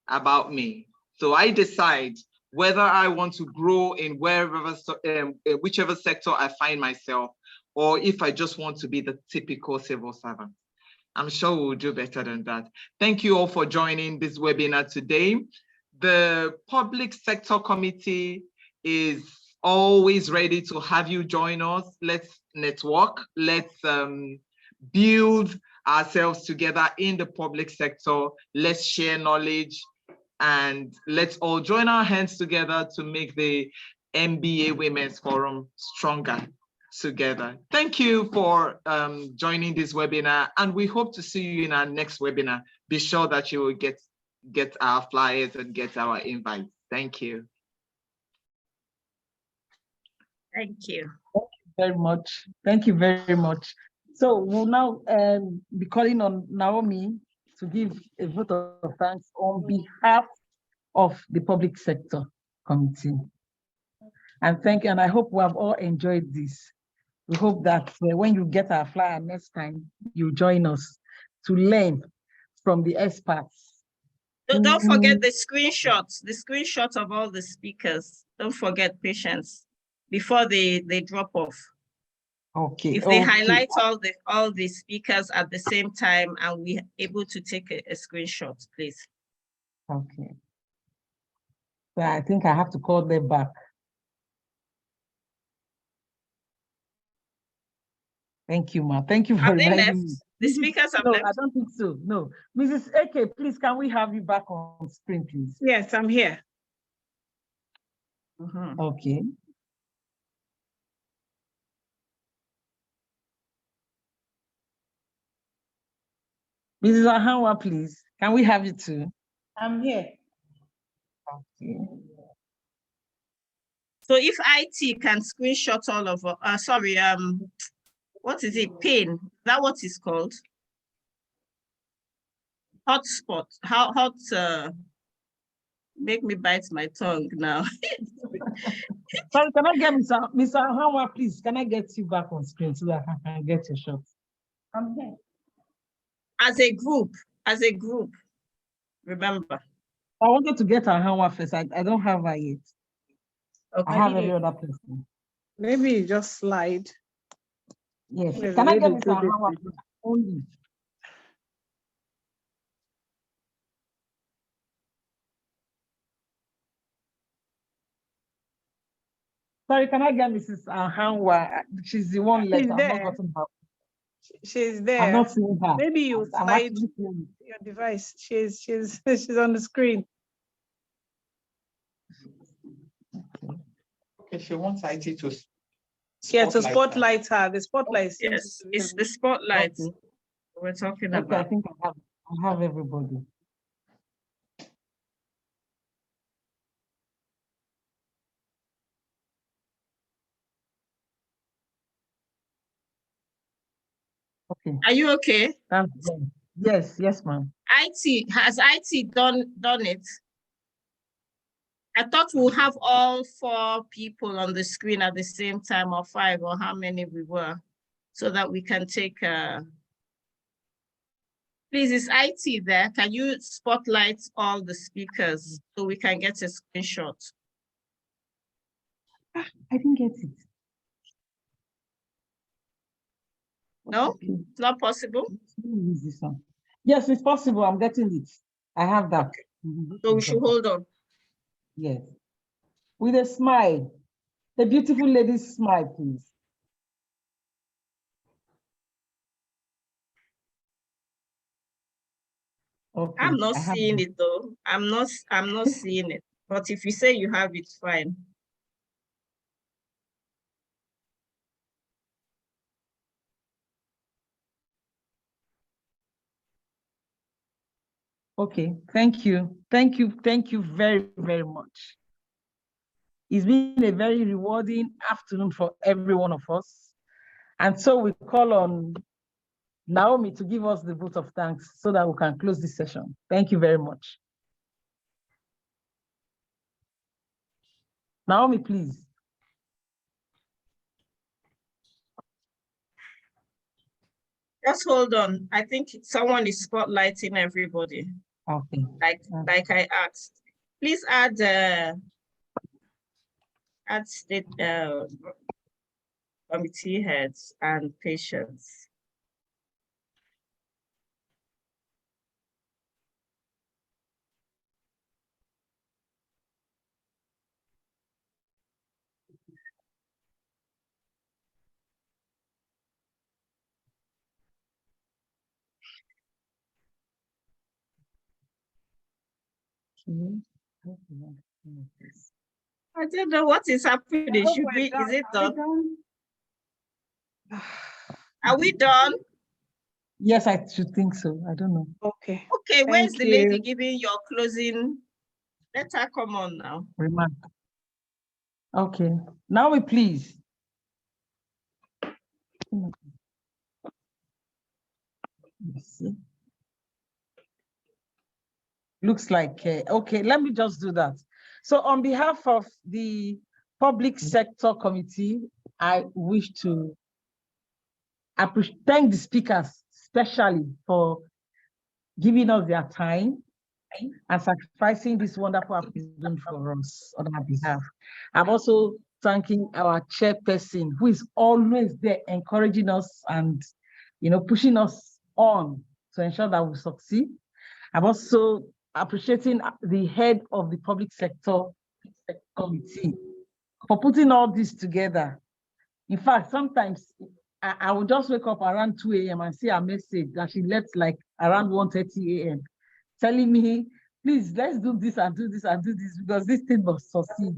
about me. So I decide whether I want to grow in whichever sector I find myself, or if I just want to be the typical civil servant. I'm sure we'll do better than that. Thank you all for joining this webinar today. The Public Sector Committee is always ready to have you join us. Let's network, let's build ourselves together in the public sector. Let's share knowledge and let's all join our hands together to make the MBA Women's Forum stronger together. Thank you for joining this webinar, and we hope to see you in our next webinar. Be sure that you will get our flyers and get our invites. Thank you. Thank you. Thank you very much. Thank you very much. So we'll now be calling on Naomi to give a vote of thanks on behalf of the Public Sector Committee. And I hope we have all enjoyed this. We hope that when you get our flyer next time, you join us to learn from the experts. Don't forget the screenshots of all the speakers. Don't forget, patients, before they drop off. Okay. If they highlight all the speakers at the same time and we able to take a screenshot, please. Okay. So I think I have to call them back. Thank you, Ma. Thank you for Have they reminding left? me. The speakers have No, left? I don't think so. No. Mrs. Eke, please, can we have you back on screen, please? Yes, I'm here. Okay. Mrs. Ahanwa, please, can we have you too? I'm here. Okay. So if IT can screenshot all of, what is it? PIN, is that what it's called? Hotspot, make me bite my tongue now. Sorry, can I get Mr. Ahanwa, please, can I get you back on screen so that I can get your shot? I'm here. As a group, remember. I wanted to get Ahanwa first. I don't have her yet. Okay. I have every other person. Maybe you just slide. Yes. There's Can a I way get to Mr. do this. Ahanwa please? Only? Sorry, can I get Mrs. Ahanwa? She's the one left. She's I've there. not gotten her. She's there. I'm not seeing her. Maybe you I'm slide actually seeing your device. She's on the screen. Okay, she wants IT to Yeah, to spotlight her. The spotlight seems Yes, to be it's the spotlight Okay. we're talking Okay, about. I think I have everybody. Okay. Are you okay? Yes, ma'am. Has IT done it? I thought we'll have all 4 people on the screen at the same time, or 5, or how many we were, so that we can take please, is IT there? Can you spotlight all the speakers so we can get a screenshot? I didn't get it. No, Okay. it's not possible. Use this one. Yes, it's possible. I'm getting it. I have that. So we should hold on. Yes. With a smile. The beautiful lady's smile, please. Okay. I'm not seeing it though. I'm not seeing it. But if you say you have it, fine. Okay, thank you. Thank you very, very much. It's been a very rewarding afternoon for every one of us. And so we call on Naomi to give us the vote of thanks so that we can close this session. Thank you very much. Naomi, please. Just hold on. I think someone is spotlighting everybody. Okay. Like I asked. Please add state committee heads and patients. I don't know what is happening. Should we, is it done? Are we done? Yes, I should think so. I don't know. Okay. Okay, where's Thank the lady you. giving your closing? Let her come on now. Remark. Okay. Now we please. Let's see. Looks like, okay, let me just do that. So on behalf of the Public Sector Committee, I wish to thank the speakers especially for giving us their time and sacrificing this wonderful afternoon for us on our behalf. I'm also thanking our chairperson who is always there encouraging us and pushing us on to ensure that we succeed. I'm also appreciating the head of the Public Sector Committee for putting all this together. In fact, sometimes I will just wake up around 2 a.m. and see a message that she left like around 1:30 a.m. telling me, please, let's do this and do this and do this because this thing must succeed.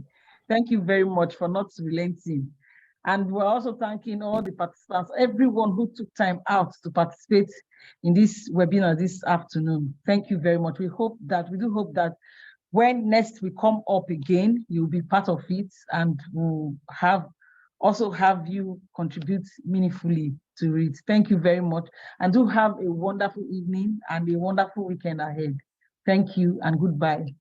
Thank you very much for not relenting. And we're also thanking all the participants, everyone who took time out to participate in this webinar this afternoon. Thank you very much. We do hope that when next we come up again, you'll be part of it and we'll also have you contribute meaningfully to it. Thank you very much. And do have a wonderful evening and a wonderful weekend ahead. Thank you and goodbye.